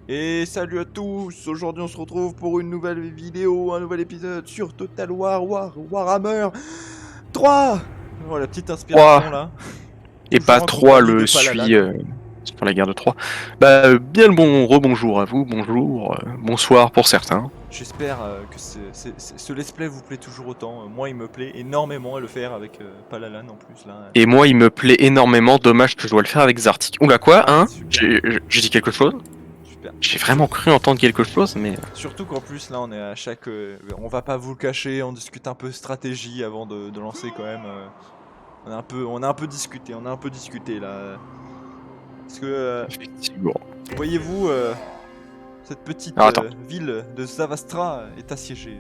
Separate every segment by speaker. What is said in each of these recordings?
Speaker 1: Et salut à tous, aujourd'hui on se retrouve pour une nouvelle vidéo, un nouvel épisode sur Total Warhammer 3. Oh la petite
Speaker 2: 3
Speaker 1: inspiration là.
Speaker 2: et
Speaker 1: Toujours
Speaker 2: pas
Speaker 1: en
Speaker 2: 3
Speaker 1: compagnie de
Speaker 2: le
Speaker 1: Palalan.
Speaker 2: suit pour la guerre de 3. Bien le rebonjour à vous, bonjour, bonsoir pour certains.
Speaker 1: J'espère que ce let's play vous plaît toujours autant. Moi il me plaît énormément à le faire avec Palalan en plus là.
Speaker 2: Et moi il me plaît énormément, dommage que je dois le faire avec Zartik. Oula quoi,
Speaker 1: Ah
Speaker 2: hein
Speaker 1: super,
Speaker 2: J'ai dit quelque chose?
Speaker 1: super.
Speaker 2: J'ai vraiment cru entendre quelque chose, mais...
Speaker 1: Surtout qu'en plus là on est à chaque... on va pas vous le cacher, on discute un peu stratégie avant de lancer quand même. On a un peu discuté là. Parce que
Speaker 2: Effectivement.
Speaker 1: voyez-vous, cette petite
Speaker 2: Alors attends.
Speaker 1: ville de Zavastra est assiégée.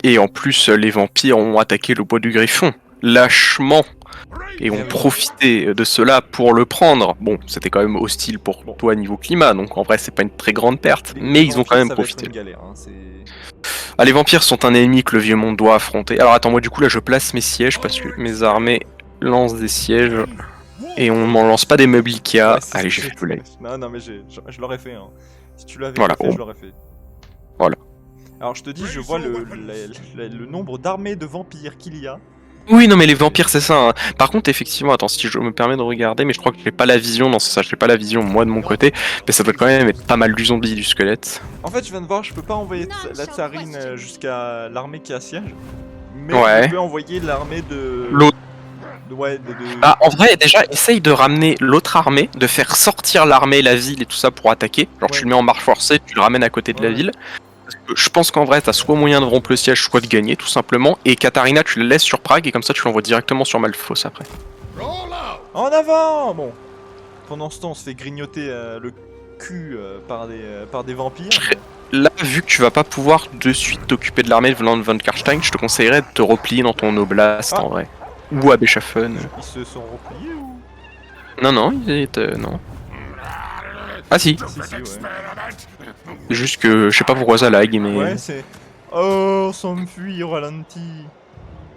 Speaker 2: Et en plus, les vampires ont attaqué le bois du Griffon, lâchement, et ont
Speaker 1: oui.
Speaker 2: profité de cela pour le prendre. Bon, c'était quand même hostile pour toi niveau climat, donc en vrai c'est pas une très grande perte, mais ils ont quand même
Speaker 1: Ça va être
Speaker 2: profité.
Speaker 1: une galère, hein,
Speaker 2: Ah, les vampires sont un ennemi que le vieux monde doit affronter. Alors attends, moi du coup là je place mes sièges parce que mes armées lancent des sièges et on m'en lance pas des meubles Ikea.
Speaker 1: Ouais,
Speaker 2: Allez, j'ai fait le live.
Speaker 1: Non mais je l'aurais fait. Hein. Si tu l'avais
Speaker 2: Voilà,
Speaker 1: pas fait, je l'aurais fait.
Speaker 2: voilà.
Speaker 1: Alors je te dis, je vois le nombre d'armées de vampires qu'il y a.
Speaker 2: Oui, non mais les vampires c'est ça. Hein. Par contre, effectivement, attends, si je me permets de regarder, mais je crois que j'ai pas la vision dans ça, j'ai pas la vision moi de mon côté, mais ça doit quand même être pas mal du zombie, du squelette.
Speaker 1: En fait, je viens de voir, je peux pas envoyer la tsarine jusqu'à l'armée qui assiège, mais je
Speaker 2: Ouais.
Speaker 1: peux envoyer l'armée de...
Speaker 2: L'autre.
Speaker 1: Ouais,
Speaker 2: Ah, en vrai, déjà, essaye de ramener l'autre armée, de faire sortir l'armée, la ville et tout ça pour attaquer. Genre,
Speaker 1: Ouais.
Speaker 2: tu le mets en marche forcée, tu le ramènes à côté de la
Speaker 1: Ouais.
Speaker 2: ville. Je pense qu'en vrai, t'as soit moyen de rompre le siège, soit de gagner, tout simplement. Et Katarina, tu le laisses sur Prague et comme ça, tu l'envoies directement sur Malfos après.
Speaker 1: En avant. Bon. Pendant ce temps, on se fait grignoter le cul par des vampires.
Speaker 2: Là, vu que tu vas pas pouvoir de suite t'occuper de l'armée de Vland von Karstein, je te conseillerais de te replier dans ton oblast en vrai. Ou à Beschaffen.
Speaker 1: Ils se sont repliés ou...
Speaker 2: Non, non, il est. Non. Ah si,
Speaker 1: Si, ouais.
Speaker 2: juste que je sais pas pourquoi ça lag, mais.
Speaker 1: Ouais, c'est... Oh, on s'enfuit au ralenti.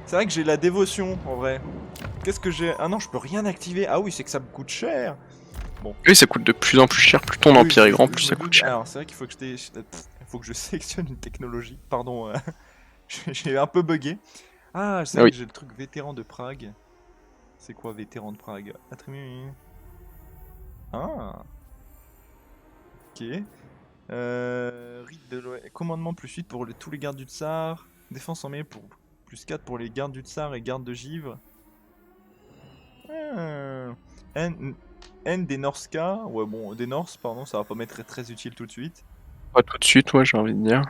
Speaker 1: C'est vrai que j'ai la dévotion, en vrai. Qu'est-ce que j'ai... Ah non, je peux rien activer. Ah oui, c'est que ça me coûte cher. Bon.
Speaker 2: Oui, ça coûte de plus en plus cher, plus ton empire est grand, plus ça coûte cher.
Speaker 1: Alors, c'est vrai qu'il faut que faut que je sélectionne une technologie. Pardon, j'ai un peu bugué. Ah, c'est vrai que j'ai le truc vétéran de Prague. C'est quoi vétéran de Prague? Attribut... Ah. Ok. Rite de commandement plus 8 pour tous les gardes du tsar. Défense en mêlée pour plus 4 pour les gardes du tsar et gardes de givre. N des Norska. Ouais, bon, des Norse, pardon, ça va pas m'être très utile tout de suite.
Speaker 2: Pas tout de suite, ouais, j'ai envie de dire.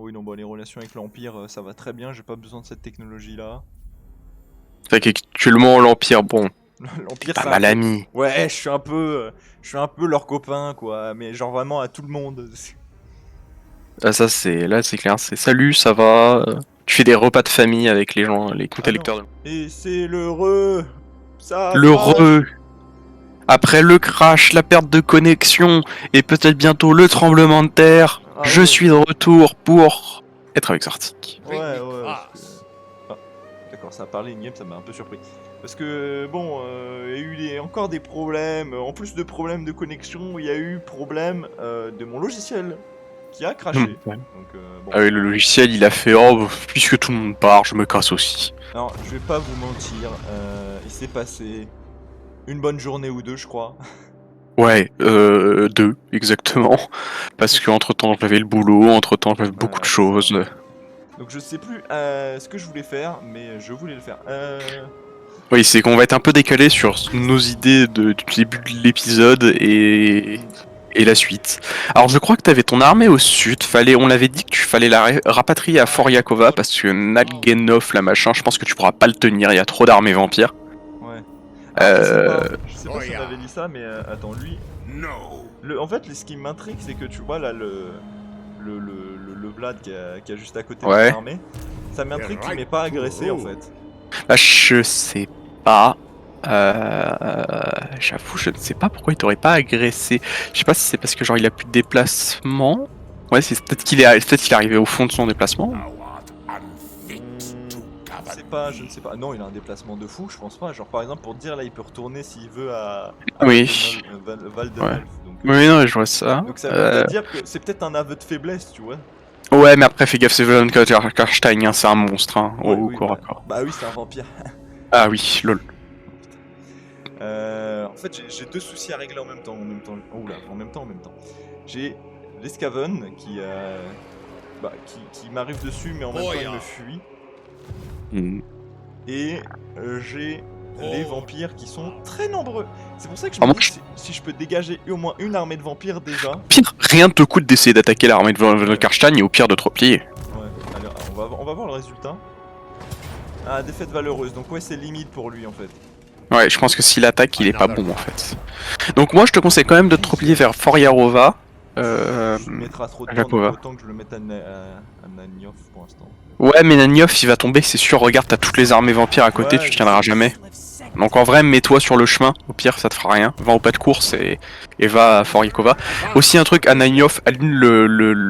Speaker 1: Oui, non, bon, les relations avec l'Empire, ça va très bien, j'ai pas besoin de cette technologie-là.
Speaker 2: Fait qu'actuellement, l'empire, bon,
Speaker 1: L'Empire,
Speaker 2: pas mal ami.
Speaker 1: Ouais, je suis un peu leur copain, quoi, mais genre vraiment à tout le monde.
Speaker 2: Ah, ça, c'est. Là, c'est clair, c'est salut, ça va. Tu fais des repas de famille avec les gens, les comptes électeurs.
Speaker 1: Et c'est l'heureux. Ça
Speaker 2: L'heureux. Après le crash, la perte de connexion et peut-être bientôt le tremblement de terre, je suis de retour pour être avec Zartik.
Speaker 1: Ouais. Ah, d'accord, ça a parlé in-game, ça m'a un peu surpris. Parce que bon, il y a eu encore des problèmes. En plus de problèmes de connexion, il y a eu problème de mon logiciel qui a crashé.
Speaker 2: Ouais.
Speaker 1: Donc, bon.
Speaker 2: Ah oui, le logiciel il a fait oh, puisque tout le monde part, je me casse aussi.
Speaker 1: Alors, je vais pas vous mentir, il s'est passé une bonne journée ou deux, je crois.
Speaker 2: Ouais, 2, exactement. Parce que entre temps j'avais le boulot, entre temps j'avais beaucoup de choses.
Speaker 1: Donc je sais plus ce que je voulais faire, mais je voulais le faire.
Speaker 2: Oui, c'est qu'on va être un peu décalé sur nos idées du début de l'épisode et la suite. Alors je crois que t'avais ton armée au sud, on l'avait dit que tu fallait la rapatrier à Fort Yakova parce que Nalgenov, la machin, je pense que tu pourras pas le tenir, il y a trop d'armées vampires.
Speaker 1: Ouais. Alors, je sais pas si on avait dit ça, mais attends, lui... En fait, ce qui m'intrigue, c'est que tu vois là le Vlad qui a juste à côté de son armée. Ça m'intrigue qu'il m'ait pas agressé en fait.
Speaker 2: Là, je sais pas. J'avoue, je ne sais pas pourquoi il t'aurait pas agressé. Je sais pas si c'est parce que genre il a plus de déplacement. Ouais, c'est peut-être qu'il est arrivé au fond de son déplacement.
Speaker 1: Je sais pas, je ne sais pas. Non, il a un déplacement de fou, je pense pas. Genre par exemple pour te dire là, il peut retourner s'il veut à
Speaker 2: Oui.
Speaker 1: Valdenolf.
Speaker 2: Oui, non, je vois ça.
Speaker 1: Donc ça veut dire que c'est peut-être un aveu de faiblesse, tu vois.
Speaker 2: Ouais, mais après, fais gaffe, c'est Karstein, hein, c'est un monstre, hein, au corps à corps.
Speaker 1: Bah oui, c'est un vampire.
Speaker 2: Ah oui, lol.
Speaker 1: En fait, j'ai deux soucis à régler en même temps. Oula, en même temps. J'ai l'Escaven qui m'arrive dessus, mais en même temps il me fuit. Et j'ai les vampires qui sont très nombreux. C'est pour ça que je me dis si je peux dégager au moins une armée de vampires déjà.
Speaker 2: Pire, rien ne te coûte d'essayer d'attaquer l'armée de Karstein et au pire de te replier.
Speaker 1: Ouais, alors on va voir le résultat. Ah, défaite valeureuse, donc ouais, c'est limite pour lui en fait.
Speaker 2: Ouais, je pense que s'il attaque, il est pas bon en fait. Donc moi, je te conseille quand même de te replier vers Foriarova.
Speaker 1: Tu mettras trop de temps, donc autant que je le mette à Naniov pour l'instant.
Speaker 2: Ouais, mais Naniov, il va tomber, c'est sûr. Regarde, t'as toutes les armées vampires à côté, tu tiendras jamais. Donc en vrai, mets-toi sur le chemin. Au pire, ça te fera rien. Va au pas de course et va à Foriakova. Aussi un truc, à Naniov, aligne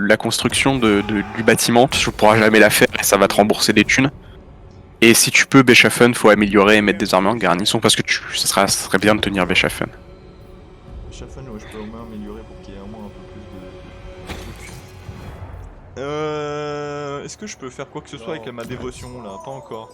Speaker 2: la construction du bâtiment. Tu pourras jamais la faire et ça va te rembourser des thunes. Et si tu peux, Beschaffen, faut améliorer et mettre des armées en garnison parce que ça serait bien de tenir Beschaffen.
Speaker 1: Beschaffen, ouais, je peux au moins améliorer pour qu'il y ait au moins un peu plus de trucs. Est-ce que je peux faire quoi que ce soit avec ma dévotion là? Pas encore.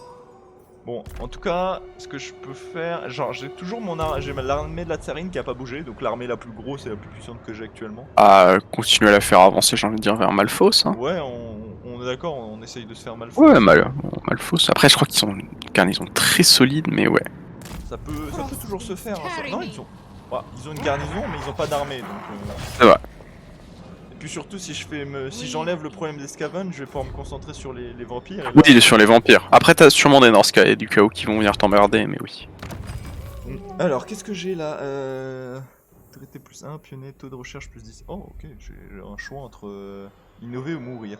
Speaker 1: Bon, en tout cas, ce que je peux faire, genre j'ai toujours j'ai l'armée de la Tsarine qui a pas bougé, donc l'armée la plus grosse et la plus puissante que j'ai actuellement.
Speaker 2: Ah, continuer à la faire avancer, j'ai envie de dire, vers Malfos. Hein.
Speaker 1: Ouais, on est d'accord, on essaye de se faire Malfos.
Speaker 2: Ouais, Malfos. Après, je crois qu'ils sont une garnison très solide, mais ouais.
Speaker 1: Ça peut toujours se faire. Hein. Non, ils ont une garnison, mais ils ont pas d'armée, donc.
Speaker 2: C'est vrai.
Speaker 1: Et puis surtout, si j'enlève le problème des Scaven, je vais pouvoir me concentrer sur les vampires.
Speaker 2: Oui, il est sur les vampires. Après, t'as sûrement des Norska et du chaos qui vont venir t'emmerder, mais oui.
Speaker 1: Alors, qu'est-ce que j'ai là Traité plus 1, pionnier, taux de recherche plus 10. Oh, ok, j'ai un choix entre innover ou mourir.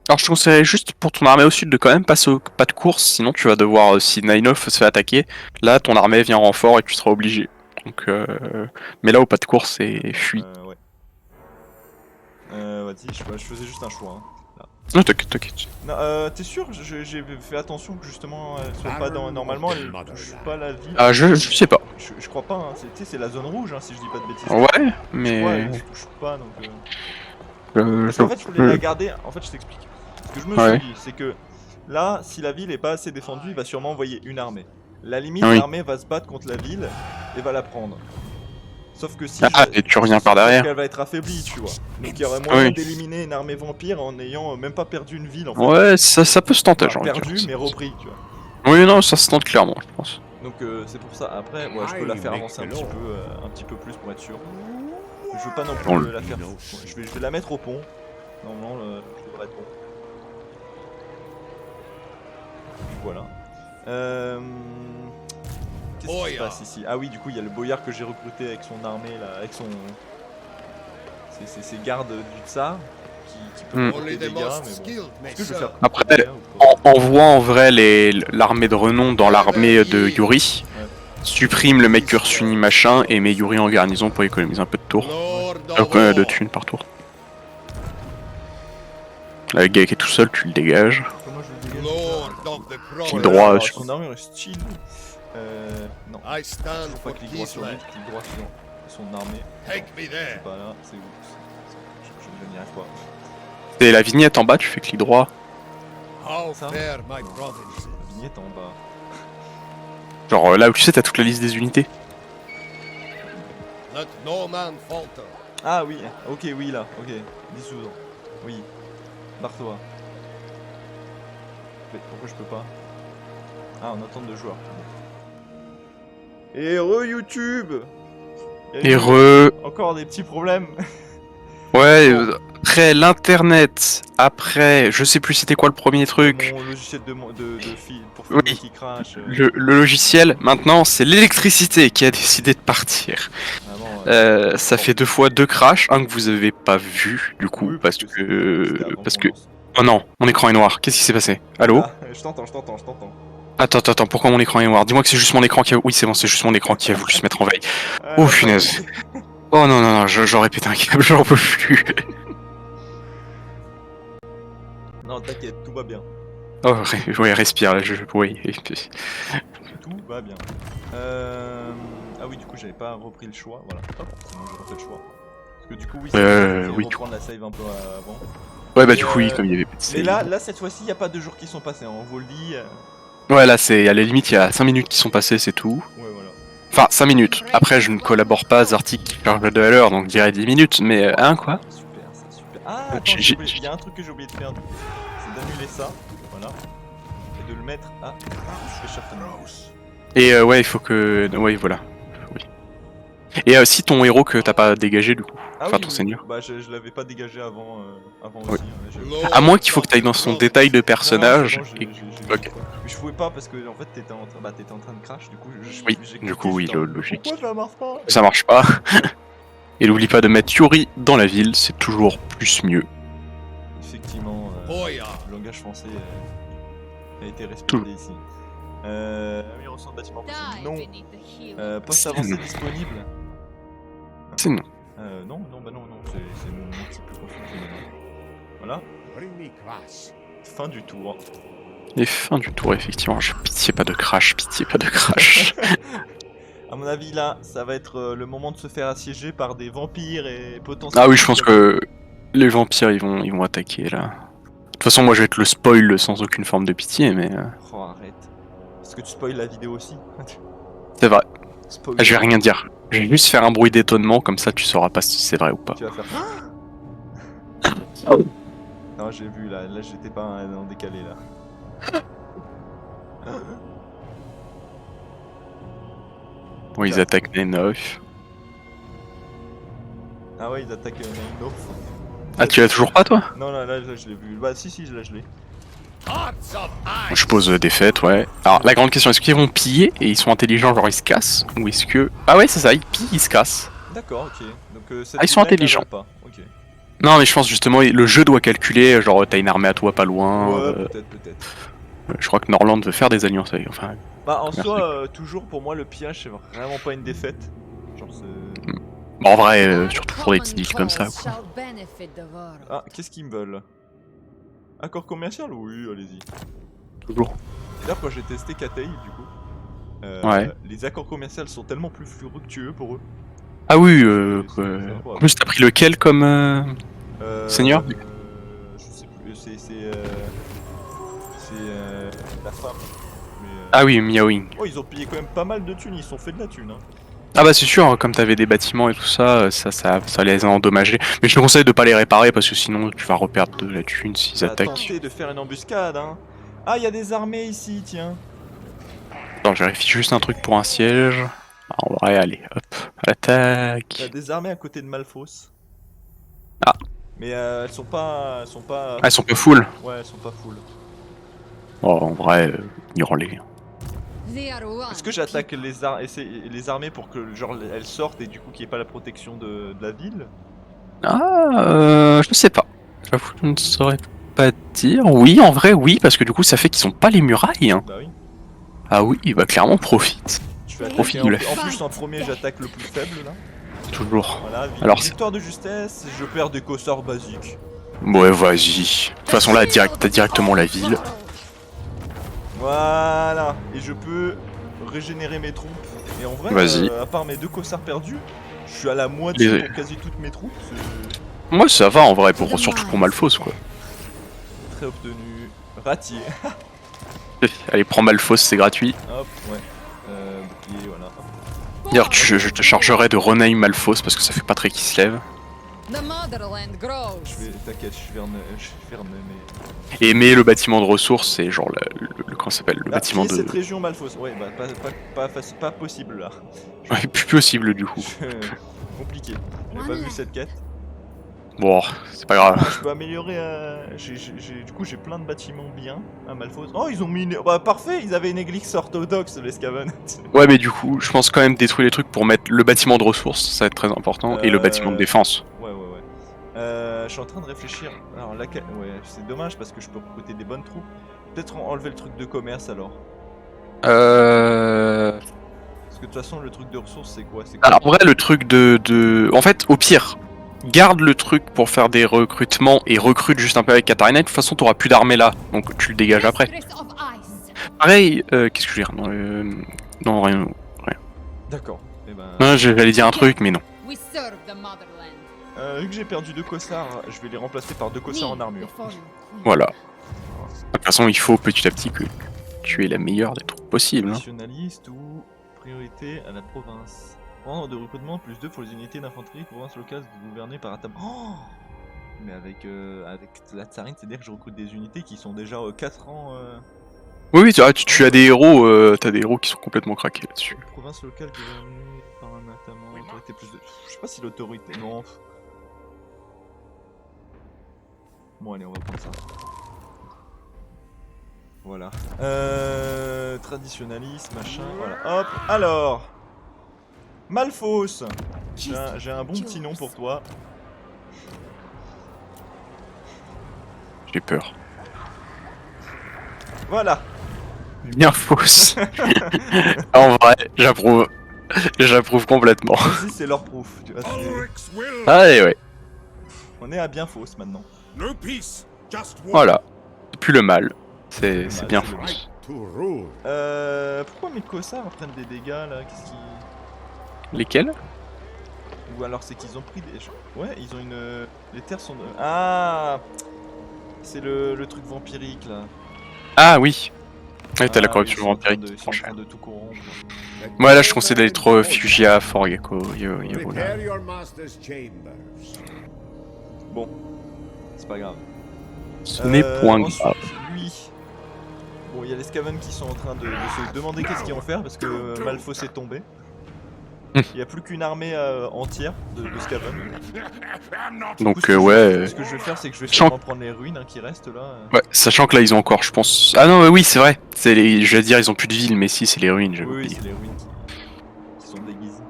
Speaker 2: Alors, je te conseillerais juste pour ton armée au sud de quand même passer au pas de course, sinon tu vas devoir, si Nainov se fait attaquer, là ton armée vient en renfort et tu seras obligé. Donc, mais là au pas de course, c'est fuit.
Speaker 1: Ouais. Vas-y, je faisais juste un choix. Hein.
Speaker 2: Non, t'inquiète.
Speaker 1: T'es sûr? J'ai fait attention que justement elle soit pas dans. Normalement elle touche pas la ville.
Speaker 2: Ah, je sais pas.
Speaker 1: Je crois pas, hein. C'est la zone rouge, hein, si je dis pas de bêtises.
Speaker 2: Ouais,
Speaker 1: mais. Je crois elle se touche pas donc. En fait, je voulais la garder. En fait, je t'explique. Ce que je me suis dit, c'est que là, si la ville est pas assez défendue, il va sûrement envoyer une armée. La limite, l'armée va se battre contre la ville et va la prendre. Sauf que si
Speaker 2: et tu reviens par derrière.
Speaker 1: Elle va être affaiblie, tu vois. Donc il y aurait moyen d'éliminer une armée vampire en n'ayant même pas perdu une ville en fait.
Speaker 2: Ouais, ça peut se tenter, genre.
Speaker 1: Perdu mais repris, tu vois.
Speaker 2: Oui, non, ça se tente clairement, je pense.
Speaker 1: Donc c'est pour ça. Après, ouais, je peux la faire avancer un petit peu plus pour être sûr. Je veux pas non plus la faire. Je vais la mettre au pont. Normalement, je devrais être bon. Voilà. Qu'est-ce qui se passe ici? Ah oui, du coup, il y a le boyard que j'ai recruté avec son armée, là, avec son... ses gardes du tsar, qui peut porter des dégâts, mais bon. Est-ce que je vais faire...
Speaker 2: Après, envoie en vrai l'armée de renom dans l'armée de Yuri. Ouais. Supprime le mec Ursuni machin et mets Yuri en garnison pour économiser un peu de tours. De thunes par tour. Le gars qui est tout seul, tu le dégages.
Speaker 1: Comment je le dégage?
Speaker 2: Clic droit
Speaker 1: sur... Son armure est stylée. Non. Faut pas clic droit sur lui, clic droit sur son armée. C'est pas là, c'est où? Je n'y arrive pas.
Speaker 2: C'est la vignette en bas, tu fais clic droit.
Speaker 1: Ça la vignette en bas.
Speaker 2: Genre là où tu sais, t'as toute la liste des unités.
Speaker 1: Ah oui, ok, oui là, ok. 10 sous. Oui. Barre-toi. Mais pourquoi je peux pas? Ah, on attend 2 joueurs. Et YouTube. Encore des petits problèmes.
Speaker 2: Ouais, après l'internet, après, je sais plus c'était quoi le premier truc.
Speaker 1: Mon logiciel pour filmer qui crache.
Speaker 2: Le logiciel, maintenant, c'est l'électricité qui a décidé de partir. Ça fait 2 fois 2 crashs, un que vous avez pas vu, du coup, parce que... Oh non, mon écran est noir, qu'est-ce qui s'est passé? Allô?
Speaker 1: Je t'entends.
Speaker 2: Attends, pourquoi mon écran est noir? Dis-moi que c'est juste mon écran qui a... Oui, c'est bon, c'est juste mon écran qui a voulu se mettre en veille. Oh, punaise. Oh non, j'aurais pété un câble, j'en peux plus.
Speaker 1: Non, t'inquiète, tout va bien.
Speaker 2: Oh, ouais, respire là, oui.
Speaker 1: Tout va bien. Ah oui, du coup, j'avais pas repris le choix. Voilà, hop, c'est bon, j'ai refait le choix. Parce que du coup, oui, c'est
Speaker 2: Oui.
Speaker 1: reprendre la save un peu avant.
Speaker 2: Ouais, bah
Speaker 1: Et,
Speaker 2: du coup, oui, comme il y avait pas de
Speaker 1: Mais
Speaker 2: save.
Speaker 1: là, cette fois-ci, il n'y a pas de jours qui sont passés, hein, on vous le dit.
Speaker 2: Ouais, là, c'est à la limite, il y a 5 minutes qui sont passées, c'est tout.
Speaker 1: Ouais, voilà.
Speaker 2: Enfin, 5 minutes. Après, je ne collabore pas aux articles qui chargent de l'heure, donc je dirais 10 minutes, mais hein, quoi.
Speaker 1: Super, ça, super. Ah, attends,
Speaker 2: J'ai-
Speaker 1: il y a un truc que j'ai oublié de faire, du coup. C'est d'annuler ça, voilà. Et de le mettre à Fisherton.
Speaker 2: Et ouais, il faut que... Ouais, voilà. Oui. Et si ton héros que t'as pas dégagé, du coup.
Speaker 1: Ah
Speaker 2: Enfin,
Speaker 1: oui,
Speaker 2: ton
Speaker 1: oui,
Speaker 2: seigneur.
Speaker 1: bah je l'avais pas dégagé avant, avant
Speaker 2: Oui.
Speaker 1: aussi. Hein,
Speaker 2: À moins qu'il faut que t'ailles dans son détail de
Speaker 1: Non,
Speaker 2: personnage.
Speaker 1: non, c'est bon, j'ai
Speaker 2: Ok.
Speaker 1: Mais je pouvais pas parce que en fait t'étais en train de crash, du coup
Speaker 2: Oui,
Speaker 1: j'ai
Speaker 2: du
Speaker 1: cliqué,
Speaker 2: coup, oui,
Speaker 1: j'étais en mode,
Speaker 2: logique.
Speaker 1: pourquoi ça marche pas?
Speaker 2: Ça marche pas. Et n'oublie pas de mettre Yuri dans la ville, c'est toujours plus mieux.
Speaker 1: Effectivement, le langage français a été respecté ici. Amélioration ressort bâtiment possible. Non. Poste avancé disponible.
Speaker 2: C'est non.
Speaker 1: Non, bah non, c'est mon petit peu confus. Voilà. Fin du tour.
Speaker 2: Et fin du tour, effectivement. Pitié, pas de crash, pitié, pas de crash.
Speaker 1: À mon avis, là, ça va être le moment de se faire assiéger par des vampires et potentiellement.
Speaker 2: Ah oui, je pense que les vampires, ils vont attaquer, là. De toute façon, moi, je vais être le spoil sans aucune forme de pitié, mais...
Speaker 1: Oh, arrête. Parce que tu spoil la vidéo aussi.
Speaker 2: C'est vrai.
Speaker 1: Spoil.
Speaker 2: Je vais rien dire. Je vais juste faire un bruit d'étonnement, comme ça, tu sauras pas si c'est vrai ou pas.
Speaker 1: Tu vas faire. Non, j'ai vu là j'étais pas en décalé là.
Speaker 2: Bon, ils attaquent les 9.
Speaker 1: Ah ouais, ils attaquent Nine North.
Speaker 2: Ah, tu l'as toujours pas, toi?
Speaker 1: Non, là, je l'ai vu. Bah, si, là, je l'ai.
Speaker 2: Je suppose défaite, ouais. Alors, la grande question, est-ce qu'ils vont piller et ils sont intelligents, genre ils se cassent? Ou est-ce que... Ah ouais, c'est ça, ils pillent, ils se cassent.
Speaker 1: D'accord, ok. Donc,
Speaker 2: Ah, ils sont intelligents.
Speaker 1: Pas. Ok.
Speaker 2: Non, mais je pense justement, le jeu doit calculer, genre t'as une armée à toi pas loin.
Speaker 1: Ouais, peut-être.
Speaker 2: Je crois que Norland veut faire des alliances avec... Enfin,
Speaker 1: Bah, en soi, toujours pour moi, le pillage, c'est vraiment pas une défaite. Genre, c'est.
Speaker 2: bon, en vrai, surtout pour des petits deals comme ça, quoi.
Speaker 1: Ah, qu'est-ce qu'ils me veulent? Accord commercial? Oui, allez-y.
Speaker 2: Toujours.
Speaker 1: D'ailleurs, quand j'ai testé KTI, du coup,
Speaker 2: Ouais.
Speaker 1: les accords commerciaux sont tellement plus fructueux pour eux.
Speaker 2: Ah oui,
Speaker 1: c'est
Speaker 2: en plus t'as pris lequel comme seigneur?
Speaker 1: Je sais plus, c'est la femme. Mais,
Speaker 2: Ah oui, Miaoing.
Speaker 1: oh, ils ont pillé quand même pas mal de thunes, ils se sont fait de la thune. Hein.
Speaker 2: Ah bah c'est sûr, comme t'avais des bâtiments et tout ça, ça les a endommagés. Mais je te conseille de pas les réparer parce que sinon tu vas reperdre de la thune s'ils attaquent.
Speaker 1: Tenter de faire une embuscade, hein. Ah, il y a des armées ici, tiens.
Speaker 2: Attends, je vérifie juste un truc pour un siège. Ah, on va aller, hop, attaque.
Speaker 1: Il y a des armées à côté de Malfos.
Speaker 2: Ah.
Speaker 1: Mais elles sont pas.
Speaker 2: Ah, elles sont pas full.
Speaker 1: Ouais, elles sont pas full.
Speaker 2: Oh, en vrai, ignore-les.
Speaker 1: Est-ce que j'attaque les armées pour que genre elles sortent et du coup qu'il n'y ait pas la protection de la ville?
Speaker 2: Ah, je sais pas. J'avoue que je ne saurais pas dire. Oui, en vrai, oui, parce que du coup, ça fait qu'ils ont pas les murailles. Hein.
Speaker 1: Bah oui.
Speaker 2: Ah oui, bah clairement, profite.
Speaker 1: Je vais
Speaker 2: Profite
Speaker 1: attaquer
Speaker 2: de la
Speaker 1: en plus en premier j'attaque le plus faible là.
Speaker 2: Toujours.
Speaker 1: Voilà,
Speaker 2: Alors,
Speaker 1: victoire de justesse, je perds des cossards basiques.
Speaker 2: Ouais, vas-y. De toute façon, là, t'as directement la ville.
Speaker 1: Voilà. Et je peux régénérer mes troupes. Et en vrai,
Speaker 2: Vas-y.
Speaker 1: à part mes 2 cossards perdus, je suis à la moitié pour quasi toutes mes troupes. C'est
Speaker 2: Moi, ça va en vrai, surtout pour Malfos, quoi.
Speaker 1: très obtenu. Ratier.
Speaker 2: Allez, prends Malfos, c'est gratuit.
Speaker 1: Hop, ouais. Bouclier, voilà.
Speaker 2: D'ailleurs, je te chargerai de rename Malfos parce que ça fait pas très qui se lève.
Speaker 1: T'inquiète, je vais
Speaker 2: Et le bâtiment de ressources, c'est genre comment ça s'appelle, le bâtiment de...
Speaker 1: cette région Malfos, ouais, bah pas possible là.
Speaker 2: Ouais, plus possible du coup.
Speaker 1: Compliqué. J'ai pas vu cette quête.
Speaker 2: Bon, c'est pas grave.
Speaker 1: Je peux améliorer. Du coup, j'ai plein de bâtiments bien à Malfos. Oh, ils ont mis une. Bah, parfait, ils avaient une église orthodoxe, les Scaven.
Speaker 2: Ouais, mais du coup, je pense quand même détruire les trucs pour mettre le bâtiment de ressources, ça va être très important, et le bâtiment de défense.
Speaker 1: Ouais. Je suis en train de réfléchir. Alors là, ouais, c'est dommage parce que je peux recruter des bonnes troupes. Peut-être enlever le truc de commerce alors. Parce que de toute façon, le truc de ressources, c'est quoi?
Speaker 2: Alors, en vrai, le truc En fait, au pire, garde le truc pour faire des recrutements et recrute juste un peu avec Katarina. De toute façon, t'auras plus d'armée là, donc tu le dégages après. Pareil, qu'est-ce que je veux dire? Non, rien.
Speaker 1: D'accord. Et ben.
Speaker 2: Non, j'allais dire un truc, mais non.
Speaker 1: Vu que j'ai perdu 2 cossards, je vais les remplacer par 2 cossards en armure.
Speaker 2: Voilà. De toute façon, il faut petit à petit que tu aies la meilleure des troupes possibles. Hein.
Speaker 1: Nationaliste ou priorité à la province. Ordre de recrutement plus 2 pour les unités d'infanterie, province locale gouvernée par Atam. Oh, mais avec la tsarine, c'est-à-dire que je recrute des unités qui sont déjà 4 ans.
Speaker 2: Oui, tu as des héros, t'as des héros qui sont complètement craqués là-dessus.
Speaker 1: Province locale gouvernée par un Ataman, autorité plus de. Je sais pas si l'autorité. Non. Bon, allez, on va prendre ça. Voilà. Traditionnaliste, machin. Voilà. Hop. Alors. Malphos. J'ai un bon petit nom pour toi.
Speaker 2: J'ai peur.
Speaker 1: Voilà.
Speaker 2: Bien fausse. En vrai, j'approuve. J'approuve complètement.
Speaker 1: Ici, c'est leur proof. Tu vois,
Speaker 2: Ah ouais.
Speaker 1: on est à bien fausse maintenant.
Speaker 2: Voilà. C'est plus le mal. C'est bien fausse.
Speaker 1: Pourquoi mes cossards prennent des dégâts là? Qu'est-ce qui.
Speaker 2: Lesquels?
Speaker 1: Ou alors c'est qu'ils ont pris des. Ouais, ils ont une. Les terres sont. Ah. C'est le truc vampirique là.
Speaker 2: Ah oui. Ouais, t'as la
Speaker 1: Ils
Speaker 2: corruption
Speaker 1: sont en train
Speaker 2: vampirique
Speaker 1: de-
Speaker 2: qui
Speaker 1: ils sont
Speaker 2: prend
Speaker 1: en
Speaker 2: cher.
Speaker 1: train de tout corrompre.
Speaker 2: Moi là, je conseille d'aller te réfugier à Fort Yakola.
Speaker 1: Bon, c'est pas grave.
Speaker 2: Ce n'est point
Speaker 1: Ensuite,
Speaker 2: grave.
Speaker 1: lui. Bon, il y a les Skaven qui sont en train de se demander qu'est-ce qu'ils vont faire parce que Malphos est tombé. Il n'y a plus qu'une armée entière de Skaven.
Speaker 2: Donc
Speaker 1: Du coup,
Speaker 2: ouais.
Speaker 1: Ce que je vais faire, c'est que je vais
Speaker 2: Sachant-
Speaker 1: sûrement prendre les ruines qui restent là.
Speaker 2: Ouais, sachant que là ils ont encore, je pense. Ah non, oui, c'est vrai. Je vais dire, ils ont plus de ville, mais si, c'est les ruines, j'avais
Speaker 1: Oui,
Speaker 2: oublié.
Speaker 1: c'est les ruines qui sont déguisées.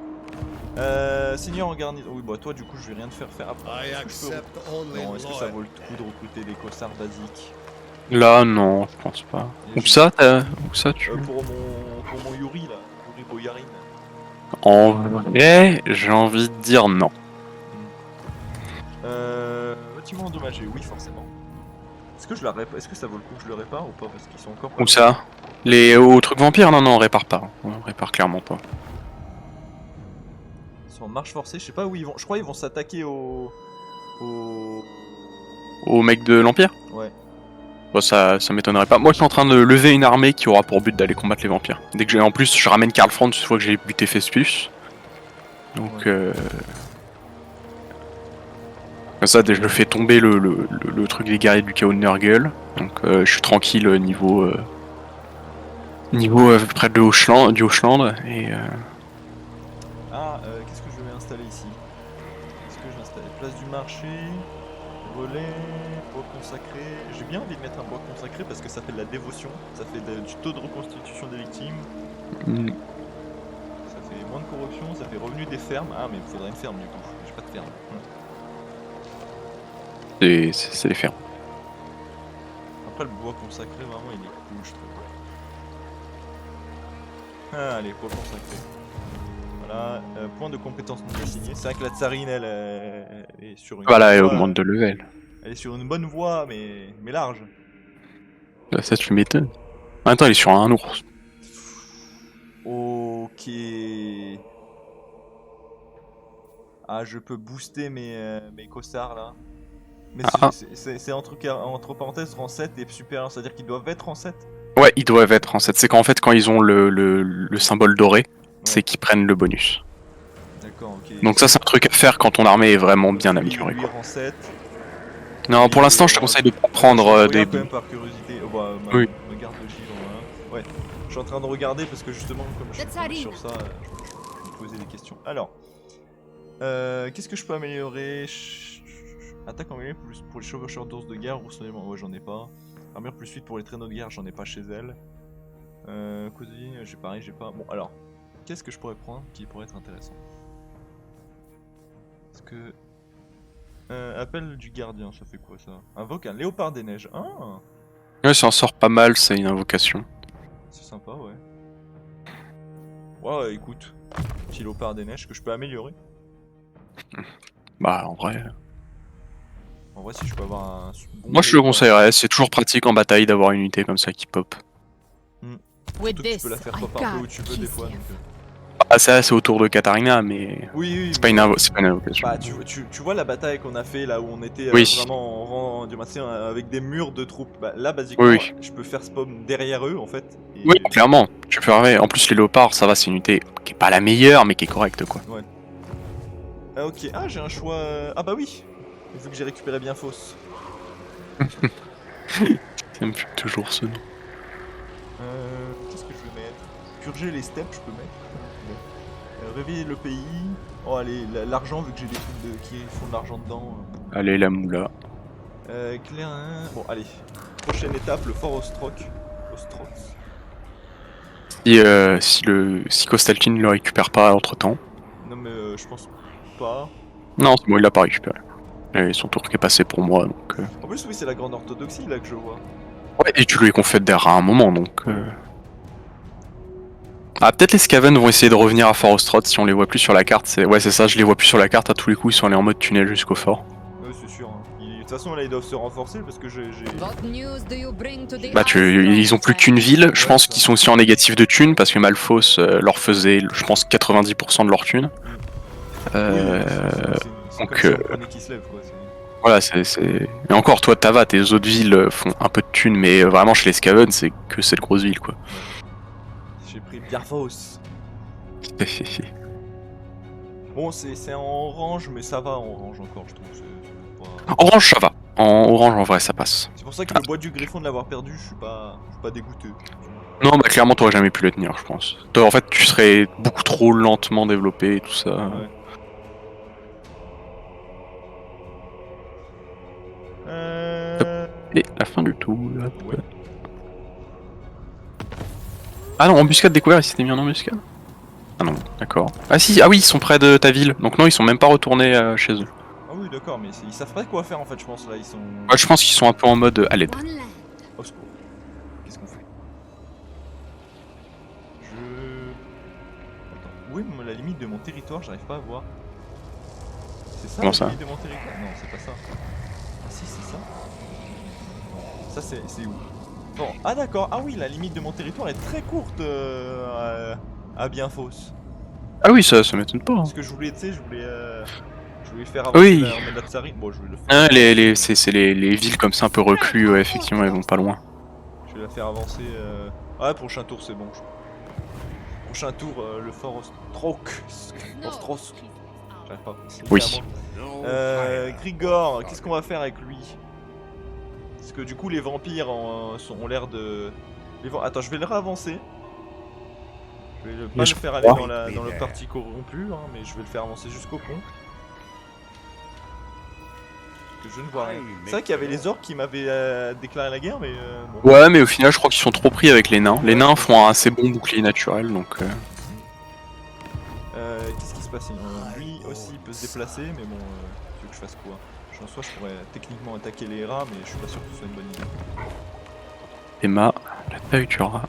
Speaker 1: Seigneur en garnison. Oui, bah toi, du coup, je vais rien te faire faire après. Est-ce que ça vaut le coup de recruter des cossards basiques?
Speaker 2: Là, non, je pense pas.
Speaker 1: Et
Speaker 2: Où ça, tu.
Speaker 1: pour mon Yuri là, Yuri Boyarin.
Speaker 2: En vrai, j'ai envie de dire non.
Speaker 1: Bâtiment endommagé, oui, forcément. Est-ce que je la répare? Est-ce que ça vaut le coup que je le répare ou pas? Parce qu'ils sont encore pas
Speaker 2: Où
Speaker 1: mal.
Speaker 2: ça? Les trucs vampires? Non, non, on répare pas. On répare clairement pas.
Speaker 1: Ils sont en marche forcée, je sais pas où ils vont. Je crois qu'ils vont s'attaquer au.
Speaker 2: Au mec de l'Empire?
Speaker 1: Ouais.
Speaker 2: Bon, ça m'étonnerait pas. Moi, je suis en train de lever une armée qui aura pour but d'aller combattre les vampires. Dès que en plus, je ramène Karl Franz une fois que j'ai buté Thespus. Donc,
Speaker 1: Ouais.
Speaker 2: comme ça, je fais tomber le truc des guerriers du chaos de Nurgle. Donc, je suis tranquille niveau près de du Hochland. Et
Speaker 1: Qu'est-ce que je vais installer ici? Qu'est-ce que j'installe? Place du marché, relais, bois consacré. J'ai bien envie de mettre un bois consacré parce que ça fait de la dévotion, ça fait du taux de reconstitution des victimes, ça fait moins de corruption, ça fait revenu des fermes. Ah, mais il faudrait une ferme du coup, j'ai pas de ferme.
Speaker 2: c'est les fermes.
Speaker 1: Après, le bois consacré, vraiment, il est cool, je trouve. Ah, allez, bois consacré. Voilà, point de compétence non assigné. C'est vrai que la tsarine, elle est sur une.
Speaker 2: Voilà, elle
Speaker 1: voie,
Speaker 2: augmente de level.
Speaker 1: Elle est sur une bonne voie, mais large.
Speaker 2: Ça, tu m'étonnes. Attends, il est sur un ours.
Speaker 1: Ok. Ah, je peux booster mes cossards là. Mais c'est entre parenthèses rang 7 et supérieur, c'est-à-dire qu'ils doivent être en 7.
Speaker 2: Ouais, ils doivent être en 7. C'est qu'en fait, quand ils ont le symbole doré, c'est qu'ils prennent le bonus.
Speaker 1: D'accord, ok.
Speaker 2: Donc ça, c'est un truc à faire quand ton armée est vraiment bien améliorée.
Speaker 1: Lui rang 7.
Speaker 2: Non, pour l'instant, je te conseille de pas prendre des...
Speaker 1: quand même par curiosité. Oh, bah,
Speaker 2: Oui.
Speaker 1: me garde de Gilles en 1. Ouais, je suis en train de regarder parce que justement, comme je suis tombé sur ça, je me posais des questions. Alors, qu'est-ce que je peux améliorer? Attaque en mêlée plus pour les chevaucheurs d'ours de guerre, ours d'éléments, ouais, j'en ai pas. Armure plus 8 pour les traîneaux de guerre, j'en ai pas chez elle. Cousine, j'ai pareil, j'ai pas. Bon, alors, qu'est-ce que je pourrais prendre qui pourrait être intéressant? Est-ce que. Appel du gardien, ça fait quoi ça? Invoque un léopard des neiges. Ah!
Speaker 2: Ouais, ça en sort pas mal, c'est une invocation.
Speaker 1: C'est sympa, ouais. Ouais, écoute, petit léopard des neiges que je peux améliorer.
Speaker 2: Bah, en vrai.
Speaker 1: En vrai, si je peux avoir un bon
Speaker 2: Moi, je le
Speaker 1: élément-
Speaker 2: conseillerais. C'est toujours pratique en bataille d'avoir une unité comme ça qui pop.
Speaker 1: Surtout que tu peux la faire pop un peu où tu veux des fois. Donc,
Speaker 2: Ah, ça, c'est autour de Katarina, mais.
Speaker 1: Oui,
Speaker 2: C'est pas une invocation.
Speaker 1: Bah, tu vois la bataille qu'on a fait là où on était
Speaker 2: Oui.
Speaker 1: vraiment en rang du maintien avec des murs de troupes. Bah, là, basiquement,
Speaker 2: Oui.
Speaker 1: je peux faire spawn derrière eux en fait. Et...
Speaker 2: Oui, clairement. Tu peux arriver. En plus, les léopards, ça va, c'est une unité qui est pas la meilleure, mais qui est correcte, quoi.
Speaker 1: Ouais. Ah, ok. Ah, j'ai un choix. Ah, bah oui. Vu que j'ai récupéré bien fausse.
Speaker 2: J'aime toujours ce nom.
Speaker 1: Qu'est-ce que je vais mettre? Purger les steppes, je peux mettre. Bon. Réveiller le pays. Oh, allez, l'argent, vu que j'ai des trucs qui font de l'argent dedans.
Speaker 2: Allez, la moula.
Speaker 1: Claire, hein. Bon, allez. Prochaine étape, le fort Ostroc.
Speaker 2: Si Kostalkin le récupère pas entre temps.
Speaker 1: Non, mais je pense pas.
Speaker 2: Non, c'est bon, il l'a pas récupéré. Et son tour qui est passé pour moi, donc.
Speaker 1: En plus, oui, c'est la grande orthodoxie là que je vois.
Speaker 2: Ouais, et tu lui confédères à un moment, donc. Ah, peut-être les Skaven vont essayer de revenir à Fort Ostrod si on les voit plus sur la carte. Ouais, c'est ça, je les vois plus sur la carte à tous les coups, ils sont allés en mode tunnel jusqu'au fort.
Speaker 1: Ouais, c'est sûr. Hein. De toute façon, là, ils doivent se renforcer parce que j'ai.
Speaker 2: Bah, ils ont plus qu'une ville, je pense qu'ils sont aussi en négatif de thunes parce que Malphos leur faisait, je pense, 90% de leur thunes. Donc, voilà, Et encore, toi, Tava, tes autres villes font un peu de thunes, mais vraiment chez les Skaven, c'est que cette grosse ville, quoi.
Speaker 1: J'ai pris Biarfos. Bon, c'est en orange, mais ça va en orange encore, je trouve. Pas...
Speaker 2: Orange, ça va. En orange, en vrai, ça passe.
Speaker 1: C'est pour ça que le bois du griffon de l'avoir perdu, je suis pas dégoûté.
Speaker 2: Non, bah clairement, t'aurais jamais pu le tenir, je pense. Toi, en fait, tu serais beaucoup trop lentement développé et tout ça.
Speaker 1: Ouais.
Speaker 2: Et la fin du tour.
Speaker 1: Ouais.
Speaker 2: Ah non, embuscade découvert, ils s'étaient mis en embuscade. Ah non, d'accord. Ah si, ah oui, ils sont près de ta ville. Donc non, ils sont même pas retournés chez eux.
Speaker 1: Ah oui, d'accord, mais ils savent pas quoi faire en fait, je pense là, ils sont.
Speaker 2: Ouais, je pense qu'ils sont un peu en mode à l'aide.
Speaker 1: Au secours. Qu'est-ce qu'on fait? Attends, où est la limite de mon territoire? J'arrive pas à voir. C'est ça
Speaker 2: Comment
Speaker 1: la
Speaker 2: ça?
Speaker 1: limite de mon territoire? Non, c'est pas ça. Ah si, c'est ça. Ça, c'est où? Bon, ah d'accord, ah oui, la limite de mon territoire est très courte à bien fausse.
Speaker 2: Ah oui, ça m'étonne pas. Hein.
Speaker 1: Parce que je voulais, tu sais, je voulais faire avancer
Speaker 2: Oui.
Speaker 1: la tsarine. Bon, je vais le faire.
Speaker 2: Ah, c'est les villes comme ça un peu reclus, ouais, effectivement, elles vont pas loin.
Speaker 1: Je vais la faire avancer. Ah, prochain tour, c'est bon. Prochain tour, le fort Ostrosk. J'arrive pas.
Speaker 2: Oui.
Speaker 1: Grigor, qu'est-ce qu'on va faire avec lui? Parce que du coup, les vampires ont l'air de. Attends, je vais le réavancer. Je vais pas le faire aller dans le parti corrompu, hein, mais je vais le faire avancer jusqu'au pont. Que je ne vois rien. C'est vrai qu'il y avait les orques qui m'avaient déclaré la guerre, mais bon.
Speaker 2: Ouais, mais au final, je crois qu'ils sont trop pris avec les nains. Les nains font un assez bon bouclier naturel, donc.
Speaker 1: Qu'est-ce qui se passe? Lui aussi, il peut se déplacer, mais bon, tu veux que je fasse quoi? En soi, je pourrais techniquement attaquer les rats, mais je suis pas sûr que ce soit une bonne idée.
Speaker 2: Emma, la taille du rat.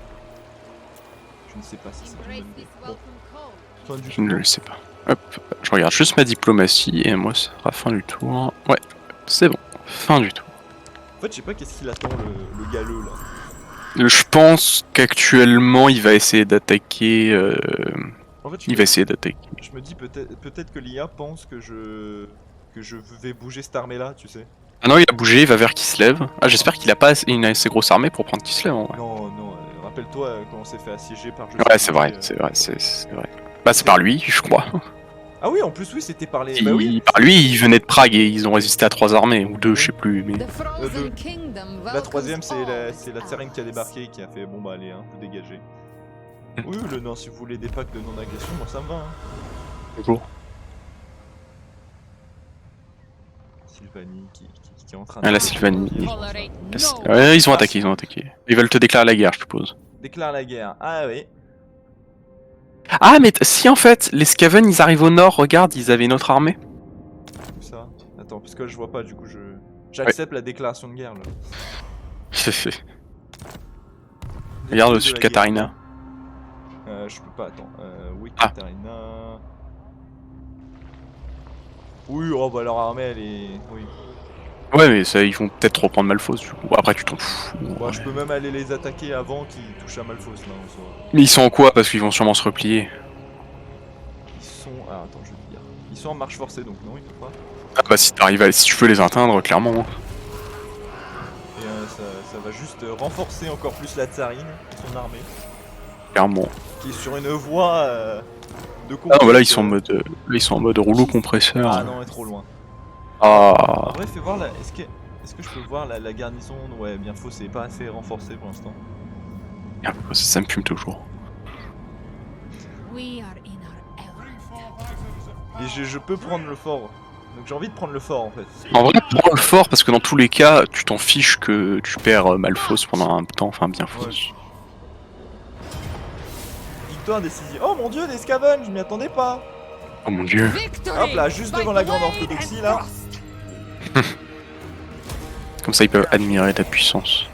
Speaker 1: Je ne sais pas si c'est une bonne idée. Bon. Fin du
Speaker 2: Je ne le sais pas. Hop, je regarde juste ma diplomatie et moi, ça sera fin du tour. Ouais, c'est bon, fin du tour.
Speaker 1: En fait, je sais pas qu'est-ce qu'il attend le galeux là.
Speaker 2: Je pense qu'actuellement, il va essayer d'attaquer.
Speaker 1: En fait,
Speaker 2: il va essayer d'attaquer.
Speaker 1: Je me dis peut-être que l'IA pense que je vais bouger cette armée là, tu sais.
Speaker 2: Ah non, il a bougé, il va vers Kislev. Ah, j'espère qu'il a pas une assez grosse armée pour prendre Kislev en vrai.
Speaker 1: Non, rappelle-toi quand on s'est fait assiéger par Joseph.
Speaker 2: Ouais, c'est vrai. Bah, c'est par lui, je crois.
Speaker 1: Ah oui, en plus, oui, c'était par les.
Speaker 2: Bah oui. Par lui, il venait de Prague et ils ont résisté à 3 armées, ou 2, je sais plus. Mais...
Speaker 1: deux. La troisième, c'est la tsarine qui a débarqué et qui a fait bon bah allez, hein, vous dégagez. Oui, le non, si vous voulez des packs de non-agression, moi ça me va. Hein.
Speaker 2: Bonjour.
Speaker 1: Sylvanie qui est en train de.
Speaker 2: Ah, la Sylvanie. Ouais, ils ont attaqué. Ils veulent te déclarer la guerre, je suppose.
Speaker 1: Déclare la guerre. Ah oui.
Speaker 2: Ah, mais si en fait, les Skaven ils arrivent au nord, regarde, ils avaient une autre armée.
Speaker 1: Où ça? Attends, parce que je vois pas, du coup j'accepte la déclaration de guerre là.
Speaker 2: Regarde au-dessus de Katarina.
Speaker 1: Je peux pas, attends. Oui, Katarina. Oui, oh bah leur armée elle est... Oui.
Speaker 2: Ouais, mais ça, ils vont peut-être reprendre Malphos du coup. Après, tu t'en fous.
Speaker 1: Bah
Speaker 2: Ouais.
Speaker 1: je peux même aller les attaquer avant qu'ils touchent à Malphos là en soi.
Speaker 2: Mais ils sont en quoi? Parce qu'ils vont sûrement se replier.
Speaker 1: Ils sont... Ah attends, je vais te dire. Ils sont en marche forcée donc non, ils peuvent pas.
Speaker 2: Ah bah si si tu peux les atteindre, clairement. Hein.
Speaker 1: Et ça va juste renforcer encore plus la tsarine et son armée.
Speaker 2: Clairement.
Speaker 1: Qui est sur une voie de
Speaker 2: Ah
Speaker 1: conquête.
Speaker 2: bah là ils sont en mode, là, ils sont en mode rouleau compresseur.
Speaker 1: Ah non, elle est trop loin.
Speaker 2: Ah.
Speaker 1: En vrai, fais voir là. Est-ce que je peux voir la garnison? Ouais, bien faux, c'est pas assez renforcé pour l'instant.
Speaker 2: Merde, ça me fume toujours.
Speaker 3: We are in our element.
Speaker 1: Et je peux prendre le fort. Donc j'ai envie de prendre le fort en fait.
Speaker 2: En vrai, prends le fort parce que dans tous les cas, tu t'en fiches que tu perds Malphos pendant un temps, enfin bien faux.
Speaker 1: Ouais. Victoire décisive. Oh mon dieu, des scavengers, je m'y attendais pas.
Speaker 2: Oh mon dieu.
Speaker 3: Victory
Speaker 1: Hop là, juste
Speaker 3: by
Speaker 1: devant la grande
Speaker 3: blade
Speaker 1: orthodoxie
Speaker 3: and
Speaker 1: là.
Speaker 3: thrust.
Speaker 2: Comme ça ils peuvent admirer ta puissance.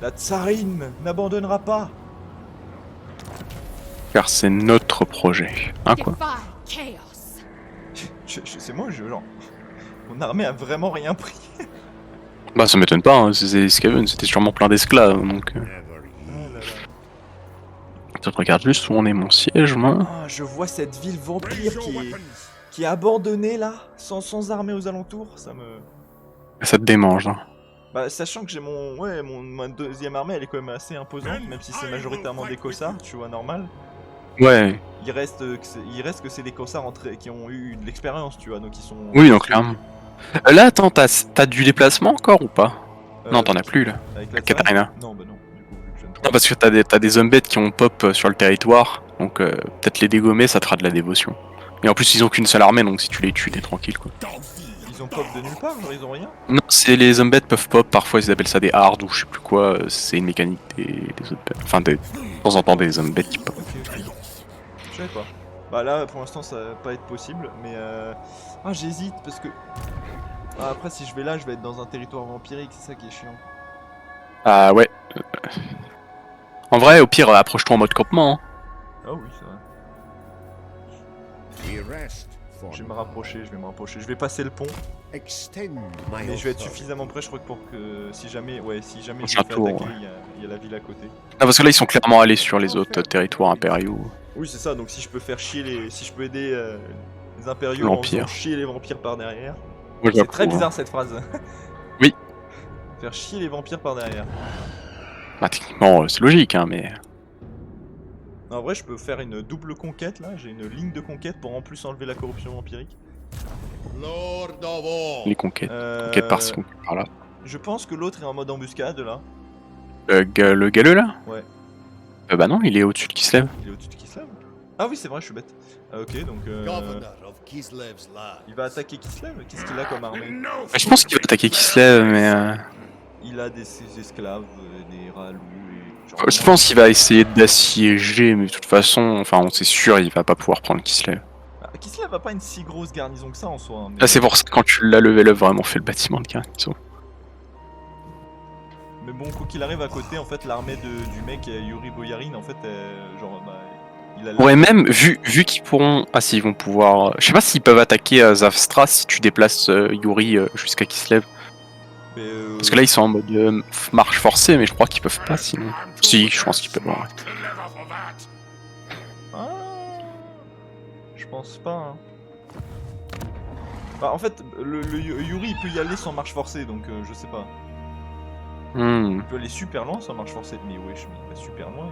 Speaker 1: La tsarine n'abandonnera pas.
Speaker 2: Car c'est notre projet. Hein quoi?
Speaker 3: Defy chaos.
Speaker 1: C'est moi, genre. Mon armée a vraiment rien pris.
Speaker 2: Bah ça m'étonne pas, hein, c'est Skaven, c'était sûrement plein d'esclaves, donc...
Speaker 1: Oh là là.
Speaker 2: Je regarde juste où on est mon siège, moi.
Speaker 1: Ah, je vois cette ville vampire qui est abandonnée là, sans armée aux alentours, ça me...
Speaker 2: Ça te démange, hein.
Speaker 1: Bah, sachant que j'ai ma deuxième armée, elle est quand même assez imposante, même si c'est majoritairement des cossards, tu vois, normal.
Speaker 2: Ouais,
Speaker 1: Il reste que c'est des cossards qui ont eu de l'expérience, tu vois, donc ils sont...
Speaker 2: oui, donc clairement. Là, attends, t'as du déplacement encore ou pas? Non, t'en as plus, là.
Speaker 1: Avec la
Speaker 2: Katarina.
Speaker 1: tsarine. Non, bah non, du coup, vu que je viens de
Speaker 2: Non, parce que t'as des zombettes qui ont pop sur le territoire, donc peut-être les dégommer, ça te fera de la dévotion. Et en plus, ils ont qu'une seule armée, donc si tu les tues, t'es tranquille, quoi.
Speaker 1: Ils ont pop de nulle part, genre ils ont rien.
Speaker 2: Non, c'est les zombettes peuvent pop, parfois ils appellent ça des hards ou je sais plus quoi, c'est une mécanique des zombettes. Enfin, de temps en temps, des zombettes qui pop.
Speaker 1: Ok. Je savais pas. Bah là, pour l'instant, ça va pas être possible, mais ah, j'hésite parce que... Ah, après, si je vais là, je vais être dans un territoire vampirique, c'est ça qui est chiant.
Speaker 2: Ah ouais. En vrai, au pire, approche-toi en mode campement, hein.
Speaker 1: Ah oui, c'est vrai. Je vais me rapprocher, je vais passer le pont, mais je vais être suffisamment près, je crois, que pour que si jamais je me fais
Speaker 2: Château,
Speaker 1: attaquer,
Speaker 2: ouais.
Speaker 1: il y a la ville à côté.
Speaker 2: Non, parce que là, ils sont clairement allés sur les autres territoires impériaux.
Speaker 1: Oui, c'est ça, donc si je peux faire chier si je peux aider les impériaux en
Speaker 2: L'Empire.
Speaker 1: faisant chier les vampires par derrière.
Speaker 2: Moi,
Speaker 1: C'est très
Speaker 2: j'approuve, hein.
Speaker 1: bizarre cette phrase.
Speaker 2: Oui.
Speaker 1: Faire chier les vampires par derrière.
Speaker 2: Bah, techniquement, c'est logique, hein, mais...
Speaker 1: En vrai, je peux faire une double conquête là, j'ai une ligne de conquête pour en plus enlever la corruption vampirique.
Speaker 2: Les conquêtes. Conquête par-ci, conquête par-là.
Speaker 1: Je pense que l'autre est en mode embuscade là.
Speaker 2: Le galeux, là?
Speaker 1: Ouais.
Speaker 2: Bah non, il est au-dessus de Kislev.
Speaker 1: Il est au-dessus de Kislev. Ah oui, c'est vrai, je suis bête. Ah, ok, donc il va attaquer Kislev. Qu'est-ce qu'il a comme armée?
Speaker 2: Bah, je pense qu'il va attaquer Kislev, mais...
Speaker 1: Il a ses esclaves, des ralous et... genre,
Speaker 2: Je pense qu'il va essayer d'assiéger, mais de toute façon, enfin, on sait sûr, il va pas pouvoir prendre Kislev.
Speaker 1: Ah, Kislev a pas une si grosse garnison que ça en soi. Hein, mais...
Speaker 2: Là, c'est pour ça que quand tu l'as level up, vraiment fait le bâtiment de garnison.
Speaker 1: Mais bon, quoi qu'il arrive à côté, en fait, l'armée du mec Yuri Boyarin, en fait, genre, bah, il a...
Speaker 2: Ouais, même, vu qu'ils pourront... Ah si, ils vont pouvoir... Je sais pas s'ils peuvent attaquer Zavstra si tu déplaces Yuri jusqu'à Kislev.
Speaker 1: Mais,
Speaker 2: Parce que là, ils sont en mode marche forcée, mais je crois qu'ils peuvent pas, sinon... Si, je pense qu'ils peuvent. Ouais.
Speaker 1: Ah, je pense pas. Hein. Bah, en fait, le Yuri, il peut y aller sans marche forcée, donc je sais pas.
Speaker 2: Hmm.
Speaker 1: Il peut aller super loin sans marche forcée, mais wesh, mais il va super loin.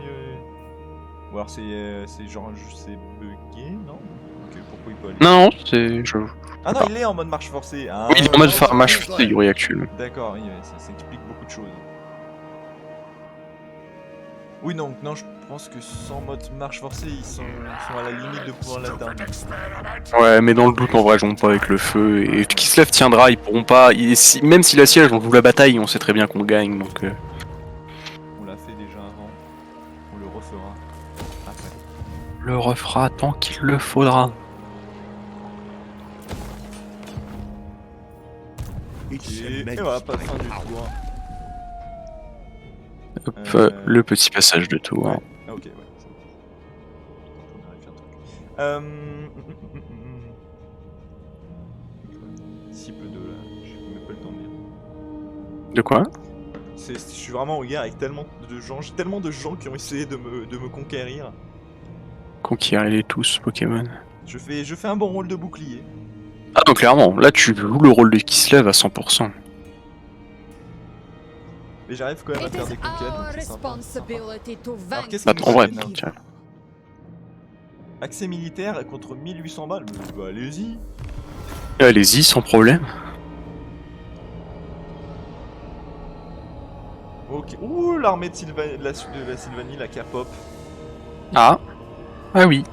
Speaker 1: Ou alors c'est genre, c'est bugué, non? Ok, pourquoi il peut aller?
Speaker 2: Non, c'est... Je...
Speaker 1: Ah non, il est en mode marche forcée. Ah,
Speaker 2: Oui, il est en mode marche forcée, Yuri, actuellement.
Speaker 1: D'accord, oui, ça explique beaucoup de choses. Oui, non, je pense que sans mode marche forcée, ils sont à la limite de pouvoir l'atteindre.
Speaker 2: Ouais, mais dans le doute, en vrai, ils vont pas avec le feu. Et Kislev tiendra, ils pourront pas... Même si la siège, on joue la bataille, on sait très bien qu'on gagne, donc...
Speaker 1: On l'a fait déjà avant, on le refera après.
Speaker 2: Le refera tant qu'il le faudra.
Speaker 1: Et voilà, pas de fin du tour.
Speaker 2: Hop, le petit passage de tour.
Speaker 1: Ouais. Ah ok, ouais. Ça va. Si peu de là, je n'ai même pas le temps de dire.
Speaker 2: De quoi?
Speaker 1: Je suis vraiment en guerre avec tellement de gens, j'ai tellement de gens qui ont essayé de me conquérir.
Speaker 2: Conquérir tous Pokémon.
Speaker 1: Je fais un bon rôle de bouclier.
Speaker 2: Ah non, clairement, là tu joues le rôle de Kislev à 100%.
Speaker 1: Mais j'arrive quand même à
Speaker 3: It
Speaker 1: faire
Speaker 3: is
Speaker 1: des conquêtes,
Speaker 3: our
Speaker 1: donc c'est sympa.
Speaker 3: responsibility to
Speaker 1: Alors, qu'est-ce
Speaker 3: vanquish
Speaker 1: que
Speaker 2: En vrai,
Speaker 3: evil.
Speaker 2: tiens.
Speaker 1: Accès militaire contre 1800 balles, mais bah, allez-y.
Speaker 2: Allez-y, sans problème.
Speaker 1: Ok. Ouh, l'armée de, de la Sylvanie, la K-pop.
Speaker 2: Ah. Ah oui.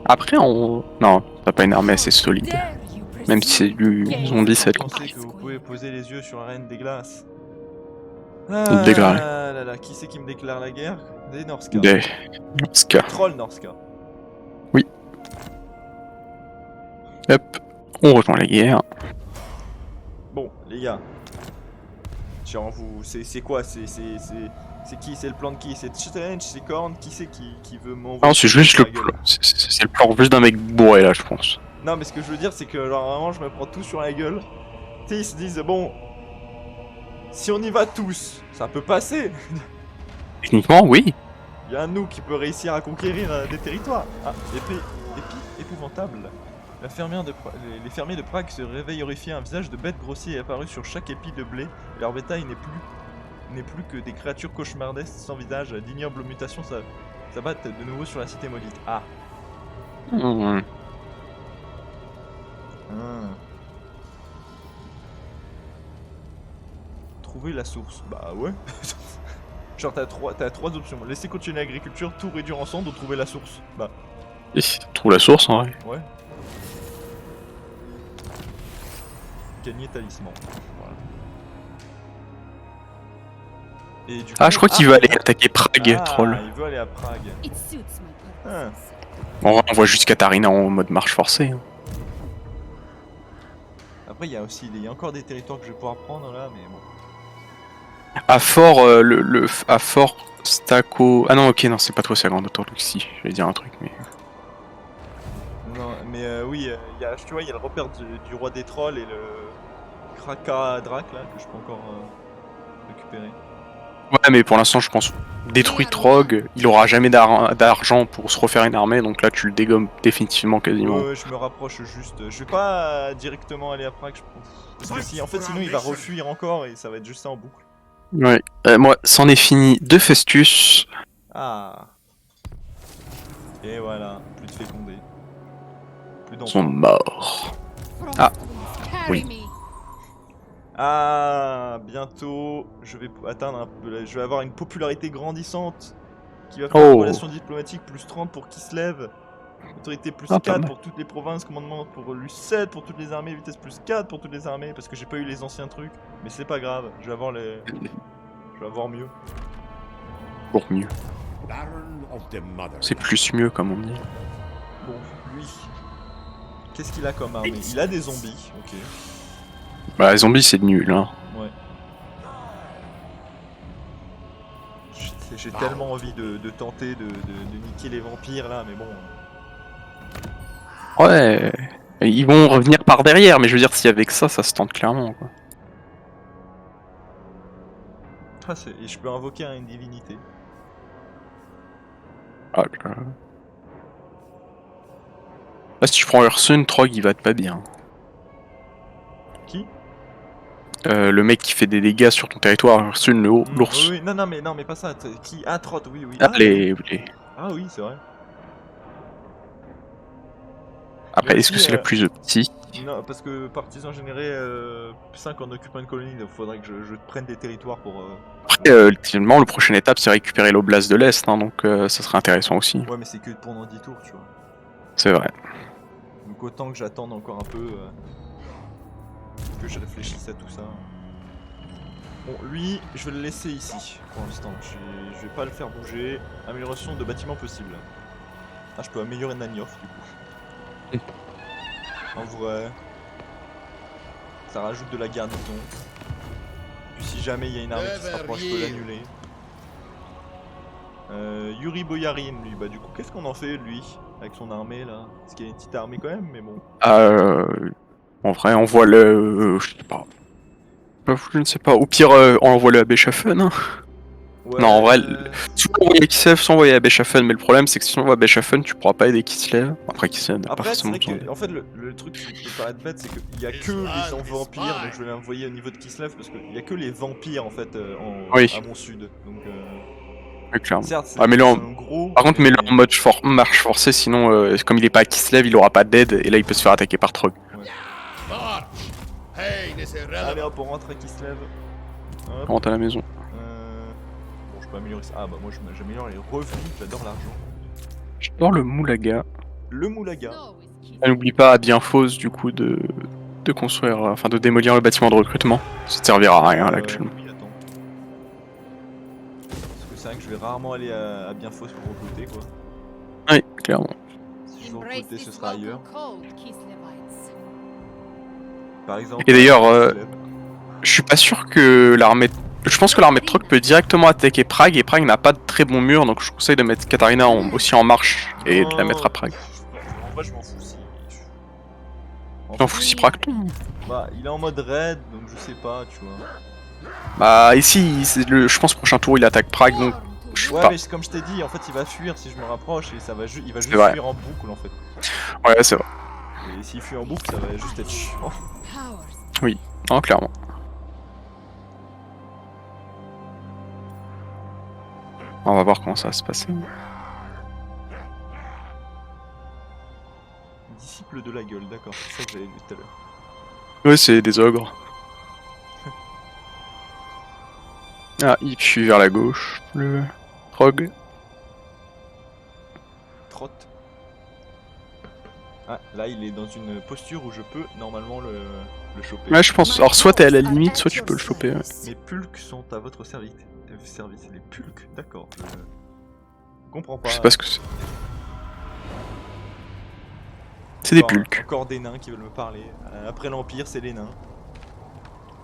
Speaker 2: Après, on... Non, t'as pas une armée assez solide.
Speaker 3: Dare you
Speaker 2: Même si c'est du
Speaker 3: proceed?
Speaker 2: zombie, ça va
Speaker 1: Vous
Speaker 2: être
Speaker 1: pensez que vous pouvez poser les yeux sur la reine des glaces.
Speaker 2: Déclaré.
Speaker 1: Ah là là, qui c'est qui me déclare la guerre? Des Norska.
Speaker 2: des... Ska.
Speaker 1: Troll Norska.
Speaker 2: Hop. On rejoint la guerre.
Speaker 1: Bon, les gars. Genre, vous. C'est quoi? C'est qui? C'est le plan de qui? C'est Challenge? C'est Korn? Qui c'est qui veut m'envoyer?
Speaker 2: Non, c'est juste
Speaker 1: sur
Speaker 2: le
Speaker 1: la gueule
Speaker 2: plan. C'est le plan juste d'un mec bourré là, je pense.
Speaker 1: Non, mais ce que je veux dire, c'est que genre vraiment, je me prends tout sur la gueule. Tu sais, ils se disent, bon, si on y va tous, ça peut passer.
Speaker 2: Techniquement, oui.
Speaker 1: Il y a un de nous qui peut réussir à conquérir des territoires. Ah, épée épouvantable. Les fermiers de Prague se réveillent horrifiés. Un visage de bête grossier est apparu sur chaque épi de blé. Et leur bétail n'est plus que des créatures cauchemardesques sans visage. D'ignobles mutations s'abattent de nouveau sur la cité maudite. Ah.
Speaker 2: Mmh.
Speaker 1: Trouver la source. Bah ouais. Genre t'as trois options. Laisser continuer l'agriculture, tout réduire ensemble ou trouver la source. Bah
Speaker 2: Et trouve la source en vrai.
Speaker 1: ouais. Gagner talisman. Voilà. Et du coup,
Speaker 2: Ah, je crois qu'il veut aller attaquer Prague,
Speaker 1: ah,
Speaker 2: troll.
Speaker 1: il veut aller à Prague.
Speaker 3: It suits my
Speaker 1: Ah.
Speaker 3: purposes.
Speaker 2: On voit juste Katarina en mode marche forcée. Hein.
Speaker 1: Après il y a encore des territoires que je vais pouvoir prendre là, mais bon.
Speaker 2: À Fort, à Fort Staco. Ah non, ok, non, c'est pas trop ça, grande orthodoxie. Je vais dire un truc, mais.
Speaker 1: Non, mais oui, tu vois, il y a le repère du roi des trolls et le Kraka Drak là que je peux encore récupérer.
Speaker 2: Ouais, mais pour l'instant, je pense. Détruit Trog, il aura jamais d'argent pour se refaire une armée, donc là, tu le dégommes définitivement quasiment.
Speaker 1: Ouais, je me rapproche juste. Je vais pas directement aller à Prague, je pense. Parce que si, en fait, sinon il va refuir encore et ça va être juste ça en boucle.
Speaker 2: Ouais. Moi, c'en est fini de Festus.
Speaker 1: Ah. Et voilà, plus de fécondé. Plus
Speaker 2: Ils sont
Speaker 1: d'enfants.
Speaker 2: morts. Ah.
Speaker 3: Carry
Speaker 2: Oui.
Speaker 3: me.
Speaker 1: Ah, bientôt, je vais atteindre je vais avoir une popularité grandissante qui va faire une
Speaker 2: Oh.
Speaker 1: relation diplomatique plus 30 pour qui se lève. Autorité plus
Speaker 2: Ah, pas
Speaker 1: 4
Speaker 2: mal.
Speaker 1: pour toutes les provinces, commandement pour lui 7 pour toutes les armées, vitesse plus 4 pour toutes les armées, parce que j'ai pas eu les anciens trucs, mais c'est pas grave, je vais avoir mieux.
Speaker 2: Pour mieux.
Speaker 4: Baron of the Mother.
Speaker 2: C'est plus mieux, comme on dit.
Speaker 1: Bon, lui, qu'est-ce qu'il a comme armée? Il a des zombies, ok.
Speaker 2: Bah, les zombies, c'est nul, hein.
Speaker 1: Ouais. J'ai tellement envie de tenter de niquer les vampires là, mais bon.
Speaker 2: Ouais. Ils vont revenir par derrière, mais je veux dire, si avec ça, ça se tente clairement, quoi.
Speaker 1: Ah, et je peux invoquer une divinité.
Speaker 2: Ah, là. Là, si tu prends Ursun, Trog, il va être pas bien.
Speaker 1: Qui?
Speaker 2: Le mec qui fait des dégâts sur ton territoire, Ursun, l'ours.
Speaker 1: Oui, non, mais pas ça. Qui? Ah, Trott, oui.
Speaker 2: Ah,
Speaker 1: Ah,
Speaker 2: les...
Speaker 1: ah oui, c'est vrai.
Speaker 2: Après,
Speaker 1: Mais
Speaker 2: est-ce que
Speaker 1: aussi,
Speaker 2: c'est la plus optique?
Speaker 1: Non, parce que partisan généré 5 en occupant une colonie, donc faudrait que je prenne des territoires pour.
Speaker 2: Après, ultimement, le prochaine étape, c'est récupérer l'oblast de l'Est, hein, donc ça serait intéressant aussi.
Speaker 1: Ouais, mais c'est que pendant 10 tours, tu vois.
Speaker 2: C'est vrai.
Speaker 1: Donc autant que j'attende encore un peu. Que je réfléchisse à tout ça. Bon, lui, je vais le laisser ici pour l'instant. Je vais pas le faire bouger. Amélioration de bâtiments possible. Ah, je peux améliorer Nanioff du coup. En vrai, ça rajoute de la garnison. Puis si jamais il y a une armée qui se rapproche, je peux l'annuler. Yuri Boyarin, lui, bah du coup, qu'est-ce qu'on en fait, lui, avec son armée, là? Parce qu'il y a une petite armée quand même, mais bon.
Speaker 2: En vrai, on voit le. Je sais pas. Je ne sais pas. Au pire, on envoie le à Beschaffen. Hein.
Speaker 1: Ouais,
Speaker 2: Non, en vrai, soit on envoie Kislev, soit on envoie à Beschaffen. Mais le problème, c'est que si on envoie à Beschaffen, tu pourras pas aider Kislev. Après, Kislev n'a pas
Speaker 1: Après, c'est
Speaker 2: forcément
Speaker 1: vrai
Speaker 2: besoin.
Speaker 1: que, en fait, le truc qui peut paraître bête, c'est qu'il y a que les vampires, donc je vais l'envoyer au niveau de Kislev, parce qu'il y a que les vampires, en fait,
Speaker 2: Oui.
Speaker 1: à mon sud. Donc,
Speaker 2: Oui, clairement.
Speaker 1: certes, c'est
Speaker 2: Ah, mets-le en...
Speaker 1: un gros.
Speaker 2: Par contre,
Speaker 1: mais-
Speaker 2: mets-le en mode marche forcée, sinon, comme il est pas à Kislev, il aura pas d'aide, et là, il peut se faire attaquer par Trog.
Speaker 4: March! Pain is
Speaker 1: Allez
Speaker 4: irrelevant.
Speaker 1: hop, on rentre à Kislev. Hop.
Speaker 2: Rentre à la maison.
Speaker 1: Bon, je peux améliorer ça. Ah bah moi j'améliore les revenus, j'adore l'argent.
Speaker 2: J'adore le Moulaga.
Speaker 1: Le Moulaga.
Speaker 3: Snow is kissing.
Speaker 2: Ah, n'oublie pas à bien fausse, du coup, de construire, enfin, de démolir le bâtiment de recrutement. Ça te servira à rien, là, actuellement.
Speaker 1: Oui, attends. Parce que c'est vrai que je vais rarement aller à Bienfos pour recruter quoi.
Speaker 2: Oui, clairement.
Speaker 1: Si je veux
Speaker 3: Embrace
Speaker 1: recruter, ce
Speaker 3: this
Speaker 1: sera ailleurs.
Speaker 3: welcome cold, Kislevites.
Speaker 1: Par exemple.
Speaker 2: Et d'ailleurs,
Speaker 1: Kislev.
Speaker 2: je suis pas sûr que l'armée... Je pense que l'armée de Trog peut directement attaquer Prague, et Prague n'a pas de très bon mur, donc je conseille de mettre Katarina aussi en marche, et de la mettre à Prague.
Speaker 1: En vrai, je m'en fous si.
Speaker 2: T'en fous si Prague tombe.
Speaker 1: Bah, il est en mode raid, donc je sais pas, tu vois.
Speaker 2: Bah, ici, je pense prochain tour, il attaque Prague, donc...
Speaker 3: Warm to
Speaker 2: je sais
Speaker 1: Ouais,
Speaker 2: pas.
Speaker 1: mais comme je t'ai dit, en fait, il va fuir si je me rapproche et ça va il va juste
Speaker 2: vrai.
Speaker 1: fuir en boucle en fait.
Speaker 2: Ouais, c'est vrai.
Speaker 1: Et s'il fuit en boucle, ça va juste être chiant.
Speaker 3: powers.
Speaker 2: Non, clairement. On va voir comment ça va se passer.
Speaker 1: Disciple de la gueule, d'accord, c'est ça que j'avais vu tout à l'heure.
Speaker 2: Ouais, c'est des ogres. Ah, il fuit vers la gauche, le Trog.
Speaker 1: Trotte. Ah, là il est dans une posture où je peux normalement le choper.
Speaker 2: Ouais, je pense. Alors, soit t'es à la limite, soit tu peux le choper. Ouais.
Speaker 1: Mes pulques sont à votre service. Les pulques, d'accord. Je comprends pas.
Speaker 2: Je sais pas ce que c'est. C'est des
Speaker 1: Encore-
Speaker 2: pulques.
Speaker 1: Encore des nains qui veulent me parler. Après l'Empire, c'est les nains.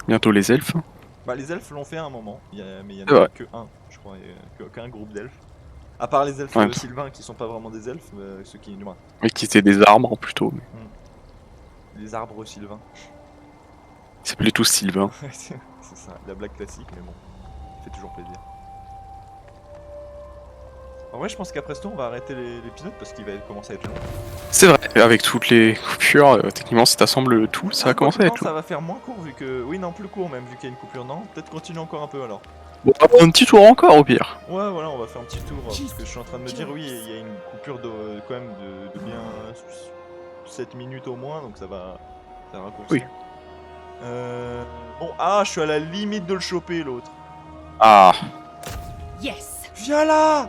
Speaker 2: Bientôt les elfes.
Speaker 1: Bah, les elfes l'ont fait à un moment, mais il y en
Speaker 2: C'est
Speaker 1: a
Speaker 2: vrai.
Speaker 1: que un, je crois, qu'un groupe d'elfes. À part les elfes
Speaker 2: Ouais.
Speaker 1: sylvains qui sont pas vraiment des elfes, ceux qui humains.
Speaker 2: Et qui étaient des arbres plutôt. Mais...
Speaker 1: Les arbres sylvains.
Speaker 2: Ils s'appelaient tous Sylvain.
Speaker 1: C'est ça, la blague classique, mais bon, ça fait toujours plaisir. En vrai, je pense qu'après ce tour, on va arrêter l'épisode parce qu'il va commencer à être long.
Speaker 2: C'est vrai, avec toutes les coupures, techniquement, si t'assembles le tout, ça va commencer à
Speaker 1: Non,
Speaker 2: être long.
Speaker 1: ça va faire moins court vu que. Oui, non, plus court même, vu qu'il y a une coupure. Non, peut-être continuer encore un peu alors.
Speaker 2: Bon, on va prendre un petit tour encore au pire.
Speaker 1: Ouais, voilà, on va faire un petit tour parce que je suis en train de me dire, oui, il y a une coupure quand même de bien 7 minutes au moins, donc ça va raccourcir.
Speaker 2: Oui.
Speaker 1: Bon, je suis à la limite de le choper l'autre.
Speaker 2: Ah,
Speaker 3: Yes.
Speaker 1: Viens là!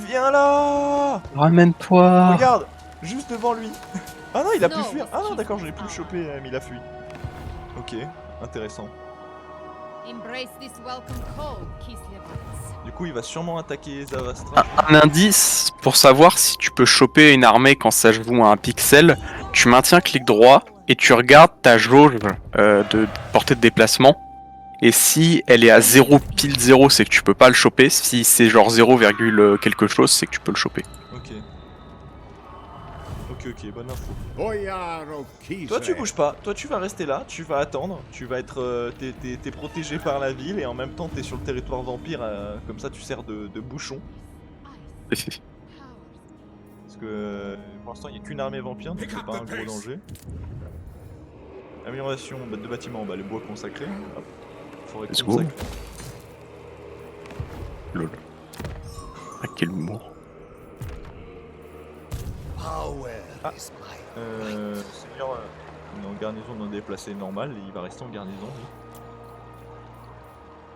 Speaker 1: Viens là!
Speaker 2: ramène-toi.
Speaker 1: Regarde! Juste devant lui! Ah non, il a pu
Speaker 3: Non,
Speaker 1: fuir!
Speaker 3: parce
Speaker 1: Ah non,
Speaker 3: qu'il
Speaker 1: d'accord,
Speaker 3: faut
Speaker 1: j'ai pu le
Speaker 3: pas.
Speaker 1: choper, mais il a fui. Ok, intéressant.
Speaker 3: Embrace this welcome cold, Kislevites.
Speaker 1: Du coup, il va sûrement attaquer Zavastra.
Speaker 2: Un indice pour savoir si tu peux choper une armée quand ça joue à un pixel, tu maintiens clic droit et tu regardes ta jauge de portée de déplacement. Et si elle est à 0 pile 0, c'est que tu peux pas le choper. Si c'est genre 0, quelque chose, c'est que tu peux le choper.
Speaker 1: Ok. Ok, bonne info.
Speaker 4: Boyar of
Speaker 1: Toi, tu
Speaker 4: Kislev.
Speaker 1: bouges pas. Toi, tu vas rester là. Tu vas attendre. Tu vas être. T'es protégé par la ville et en même temps, t'es sur le territoire vampire. Comme ça, tu sers de bouchon.
Speaker 3: Powers.
Speaker 1: Parce que pour l'instant, il n'y a qu'une armée vampire, donc c'est pas un gros danger. Amélioration de bâtiments, les bois consacrés. Hop. Forêt
Speaker 2: Let's go.
Speaker 1: consacrée.
Speaker 2: Lol. Ah, quel humour.
Speaker 4: Power
Speaker 1: Ah.
Speaker 4: is my
Speaker 1: Seigneur, on est en garnison non déplacé normal et il va rester en garnison. Lui.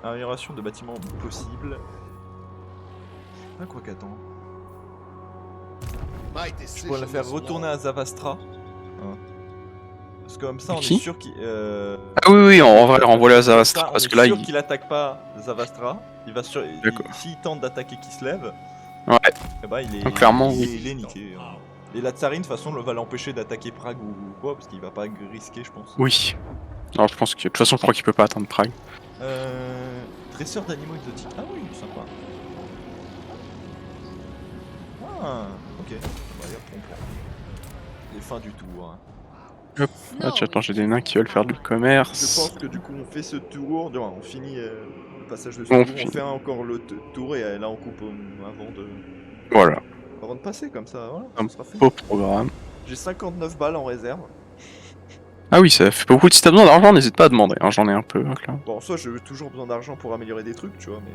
Speaker 1: Amélioration de bâtiments possible. Ah, quoi qu'attends.
Speaker 4: My
Speaker 1: Je
Speaker 4: decision
Speaker 1: pourrais la faire
Speaker 4: is
Speaker 1: retourner à Zavastra. Hein. Parce que comme ça, on est
Speaker 2: Qui
Speaker 1: sûr qu'il.
Speaker 2: Ah oui, en vrai, renvoie-le à Zavastra, parce que là,
Speaker 1: on est sûr
Speaker 2: il...
Speaker 1: qu'il attaque pas Zavastra. Il va sur.
Speaker 2: D'accord.
Speaker 1: S'il tente d'attaquer Kislev,
Speaker 2: Ouais.
Speaker 1: eh ben, il est.
Speaker 2: Donc, clairement,
Speaker 1: il,
Speaker 2: oui.
Speaker 1: il est niqué. Hein. Et la tsarine, de toute façon, va l'empêcher d'attaquer Prague ou quoi, parce qu'il va pas risquer, je pense.
Speaker 2: Oui. Non, je pense que... De toute façon, je crois qu'il peut pas atteindre Prague.
Speaker 1: Dresseur d'animaux exotiques. Ah oui, sympa. Ah, ok. Bah, allez, hop, on prend. Les fins du tour.
Speaker 2: Ah, tiens, attends, j'ai des nains qui veulent faire du
Speaker 1: Je
Speaker 2: commerce.
Speaker 1: pense que du coup, on fait ce tour. On finit le passage de ce
Speaker 2: On
Speaker 1: tour. On
Speaker 2: finit.
Speaker 1: fait encore le tour et là, on coupe
Speaker 2: Voilà,
Speaker 1: avant de passer comme ça. Voilà,
Speaker 2: un
Speaker 1: ce sera fait.
Speaker 2: beau programme.
Speaker 1: J'ai 59 balles en réserve.
Speaker 2: Ah oui, ça fait pas beaucoup. Si t'as besoin d'argent, n'hésite pas à demander, hein, j'en ai un peu. Donc, là.
Speaker 1: Bon, en soi, j'ai toujours besoin d'argent pour améliorer des trucs, tu vois, mais.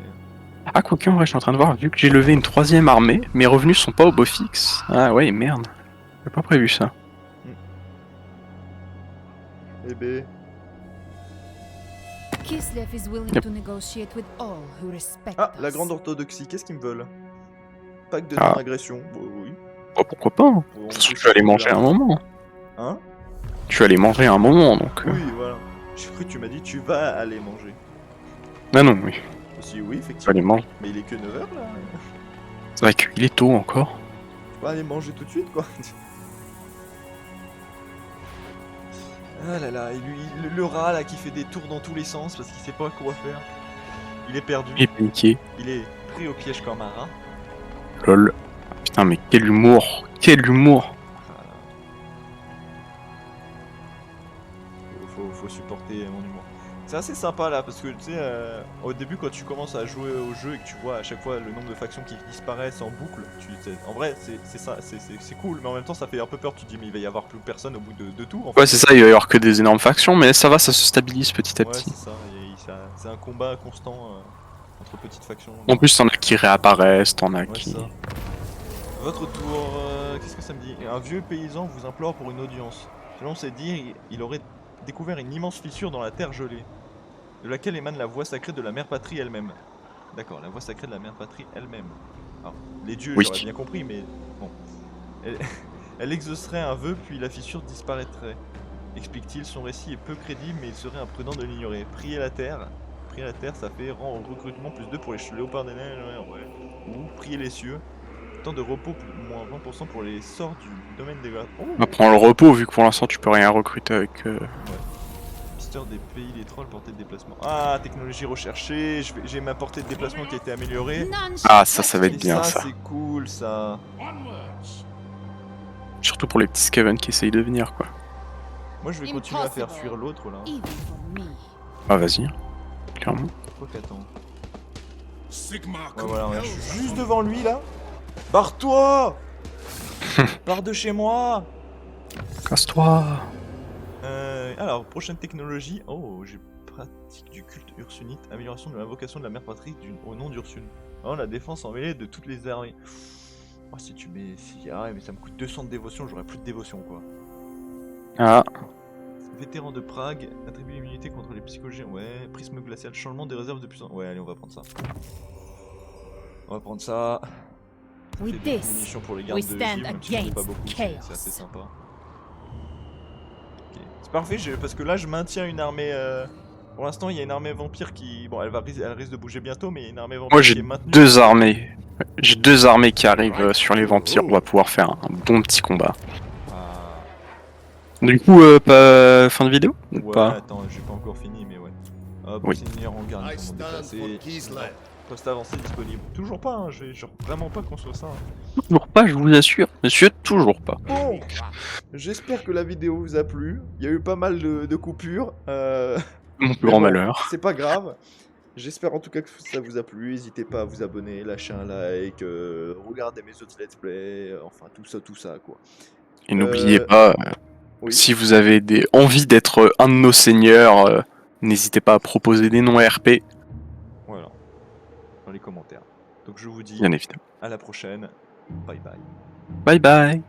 Speaker 2: Ah, quoique, en vrai, je suis en train de voir, vu que j'ai levé une 3ème armée, mes revenus sont pas au beau fixe. Ah ouais, merde. J'ai pas prévu ça.
Speaker 1: Eh ben.
Speaker 3: Kislev is willing
Speaker 2: Yep.
Speaker 3: to negotiate with all who respect
Speaker 1: Ah, la
Speaker 3: us.
Speaker 1: grande orthodoxie, qu'est-ce qu'ils me veulent? Pacte de
Speaker 2: Ah.
Speaker 1: non-agression. Bon, oui.
Speaker 2: Bah, pourquoi pas, hein.
Speaker 1: On
Speaker 2: De toute façon,
Speaker 1: peut
Speaker 2: tu vas aller
Speaker 1: changer
Speaker 2: manger
Speaker 1: là.
Speaker 2: un moment.
Speaker 1: Hein?
Speaker 2: Tu vas aller manger un moment, donc...
Speaker 1: Oui, voilà. J'ai cru que tu m'as dit tu vas aller manger.
Speaker 2: Ah non, oui,
Speaker 1: Si, oui,
Speaker 2: tu vas
Speaker 1: effectivement.
Speaker 2: aller manger.
Speaker 1: Mais il est que 9h là.
Speaker 2: C'est vrai qu'il est tôt encore.
Speaker 1: Tu vas aller manger tout de suite, quoi. Ah là là, et lui, le rat là qui fait des tours dans tous les sens parce qu'il sait pas quoi faire. Il est perdu.
Speaker 2: Il est paniqué.
Speaker 1: Il est pris au piège comme un rat.
Speaker 2: Lol. Putain, mais quel humour. Quel humour.
Speaker 1: Faut supporter mon humour. C'est assez sympa là parce que tu sais, au début quand tu commences à jouer au jeu et que tu vois à chaque fois le nombre de factions qui disparaissent en boucle, en vrai c'est ça, c'est cool, mais en même temps ça fait un peu peur. Tu te dis mais il va y avoir plus personne au bout de tout. En fait.
Speaker 2: Ouais, c'est ça, il va y avoir que des énormes factions, mais ça va, ça se stabilise petit à
Speaker 1: Ouais,
Speaker 2: petit.
Speaker 1: c'est ça. C'est un combat constant entre petites factions.
Speaker 2: En plus, t'en as qui réapparaissent, t'en as
Speaker 1: Ouais,
Speaker 2: qui...
Speaker 1: ça. Votre tour, qu'est-ce que ça me dit? Un vieux paysan vous implore pour une audience. Selon ses dires, il aurait découvert une immense fissure dans la terre gelée, de laquelle émane la voix sacrée de la mère patrie elle-même. D'accord, la voix sacrée de la mère patrie elle-même. Alors, les dieux,
Speaker 2: Oui.
Speaker 1: j'aurais bien compris, mais bon. Elle exaucerait un vœu, puis la fissure disparaîtrait. Explique-t-il, son récit est peu crédible, mais il serait imprudent de l'ignorer. Prier la terre, ça fait rang au recrutement +2 pour les léopards des neiges, ouais. Ou prier les cieux. Temps de repos, moins 20% pour les sorts du domaine des glaces. Oh,
Speaker 2: On va prendre le repos, vu que pour l'instant, tu peux rien recruter avec...
Speaker 1: Pisteur des pays des trolls, portée de déplacement. Ah, technologie recherchée, j'ai ma portée de déplacement qui a été améliorée.
Speaker 3: None
Speaker 2: Ah,
Speaker 3: shall
Speaker 2: ça va
Speaker 3: touch
Speaker 2: être
Speaker 1: Et
Speaker 3: me.
Speaker 2: bien,
Speaker 1: ça,
Speaker 2: ça.
Speaker 1: c'est cool, ça.
Speaker 2: Surtout pour les petits Skaven qui essayent de venir, quoi.
Speaker 1: Moi, je vais continuer à faire fuir l'autre, là.
Speaker 3: Even for me.
Speaker 2: Ah, vas-y. Clairement.
Speaker 1: Quoi qu'attends.
Speaker 4: Sigma
Speaker 1: Ouais, voilà, je suis juste devant lui, là. Barre-toi. Pars de chez moi.
Speaker 2: Casse-toi.
Speaker 1: Alors, prochaine technologie. Oh, j'ai pratique du culte ursunite. Amélioration de l'invocation de la mère patrie au nom d'Ursune. Oh, la défense en mêlée de toutes les armées. Oh, si tu mets... Ah ouais, mais ça me coûte 200 de dévotion, j'aurais plus de dévotion, quoi.
Speaker 2: Ah,
Speaker 1: Vétéran de Prague, attribue l'immunité contre les psychologies. Ouais, prisme glacial, changement des réserves de puissance. Ouais, allez, on va prendre ça. On va prendre ça. Ça
Speaker 3: With
Speaker 1: fait des
Speaker 3: this,
Speaker 1: munitions pour les gardes
Speaker 3: we
Speaker 1: de
Speaker 3: stand
Speaker 1: gym, même si j'en ai pas
Speaker 3: against
Speaker 1: beaucoup, c'est
Speaker 3: chaos.
Speaker 1: assez sympa. Ok. C'est parfait, parce que là je maintiens une armée. Pour l'instant, il y a une armée vampire qui. Bon, elle risque de bouger bientôt, mais il y a une armée vampire
Speaker 2: moi
Speaker 1: qui
Speaker 2: j'ai
Speaker 1: est maintenue.
Speaker 2: 2 armées. J'ai 2 armées qui arrivent sur les vampires, on va pouvoir faire un bon petit combat.
Speaker 1: Ah.
Speaker 2: Du coup, pas fin de vidéo ou
Speaker 1: Ouais,
Speaker 2: pas?
Speaker 1: attends, j'ai pas encore fini, mais ouais. Hop,
Speaker 2: Oui.
Speaker 1: seigneur en garde,
Speaker 4: I
Speaker 1: comment
Speaker 4: stand
Speaker 1: déplacer.
Speaker 4: for Kislev.
Speaker 1: Poste avancé disponible. Toujours pas, hein, j'ai genre vraiment pas qu'on soit ça. Hein.
Speaker 2: Toujours pas, je vous assure. Monsieur, toujours pas.
Speaker 1: Bon, j'espère que la vidéo vous a plu. Il y a eu pas mal de coupures.
Speaker 2: Mon plus
Speaker 1: Mais
Speaker 2: grand
Speaker 1: bon,
Speaker 2: malheur.
Speaker 1: C'est pas grave. J'espère en tout cas que ça vous a plu. N'hésitez pas à vous abonner, lâcher un like, regarder mes autres let's play, enfin tout ça quoi.
Speaker 2: Et n'oubliez pas,
Speaker 1: Oui.
Speaker 2: si vous avez envie d'être un de nos seigneurs, n'hésitez pas à proposer des noms RP,
Speaker 1: Voilà. Dans les commentaires. Donc je vous dis
Speaker 2: bien évidemment.
Speaker 1: à la prochaine. Bye bye.
Speaker 2: Bye bye.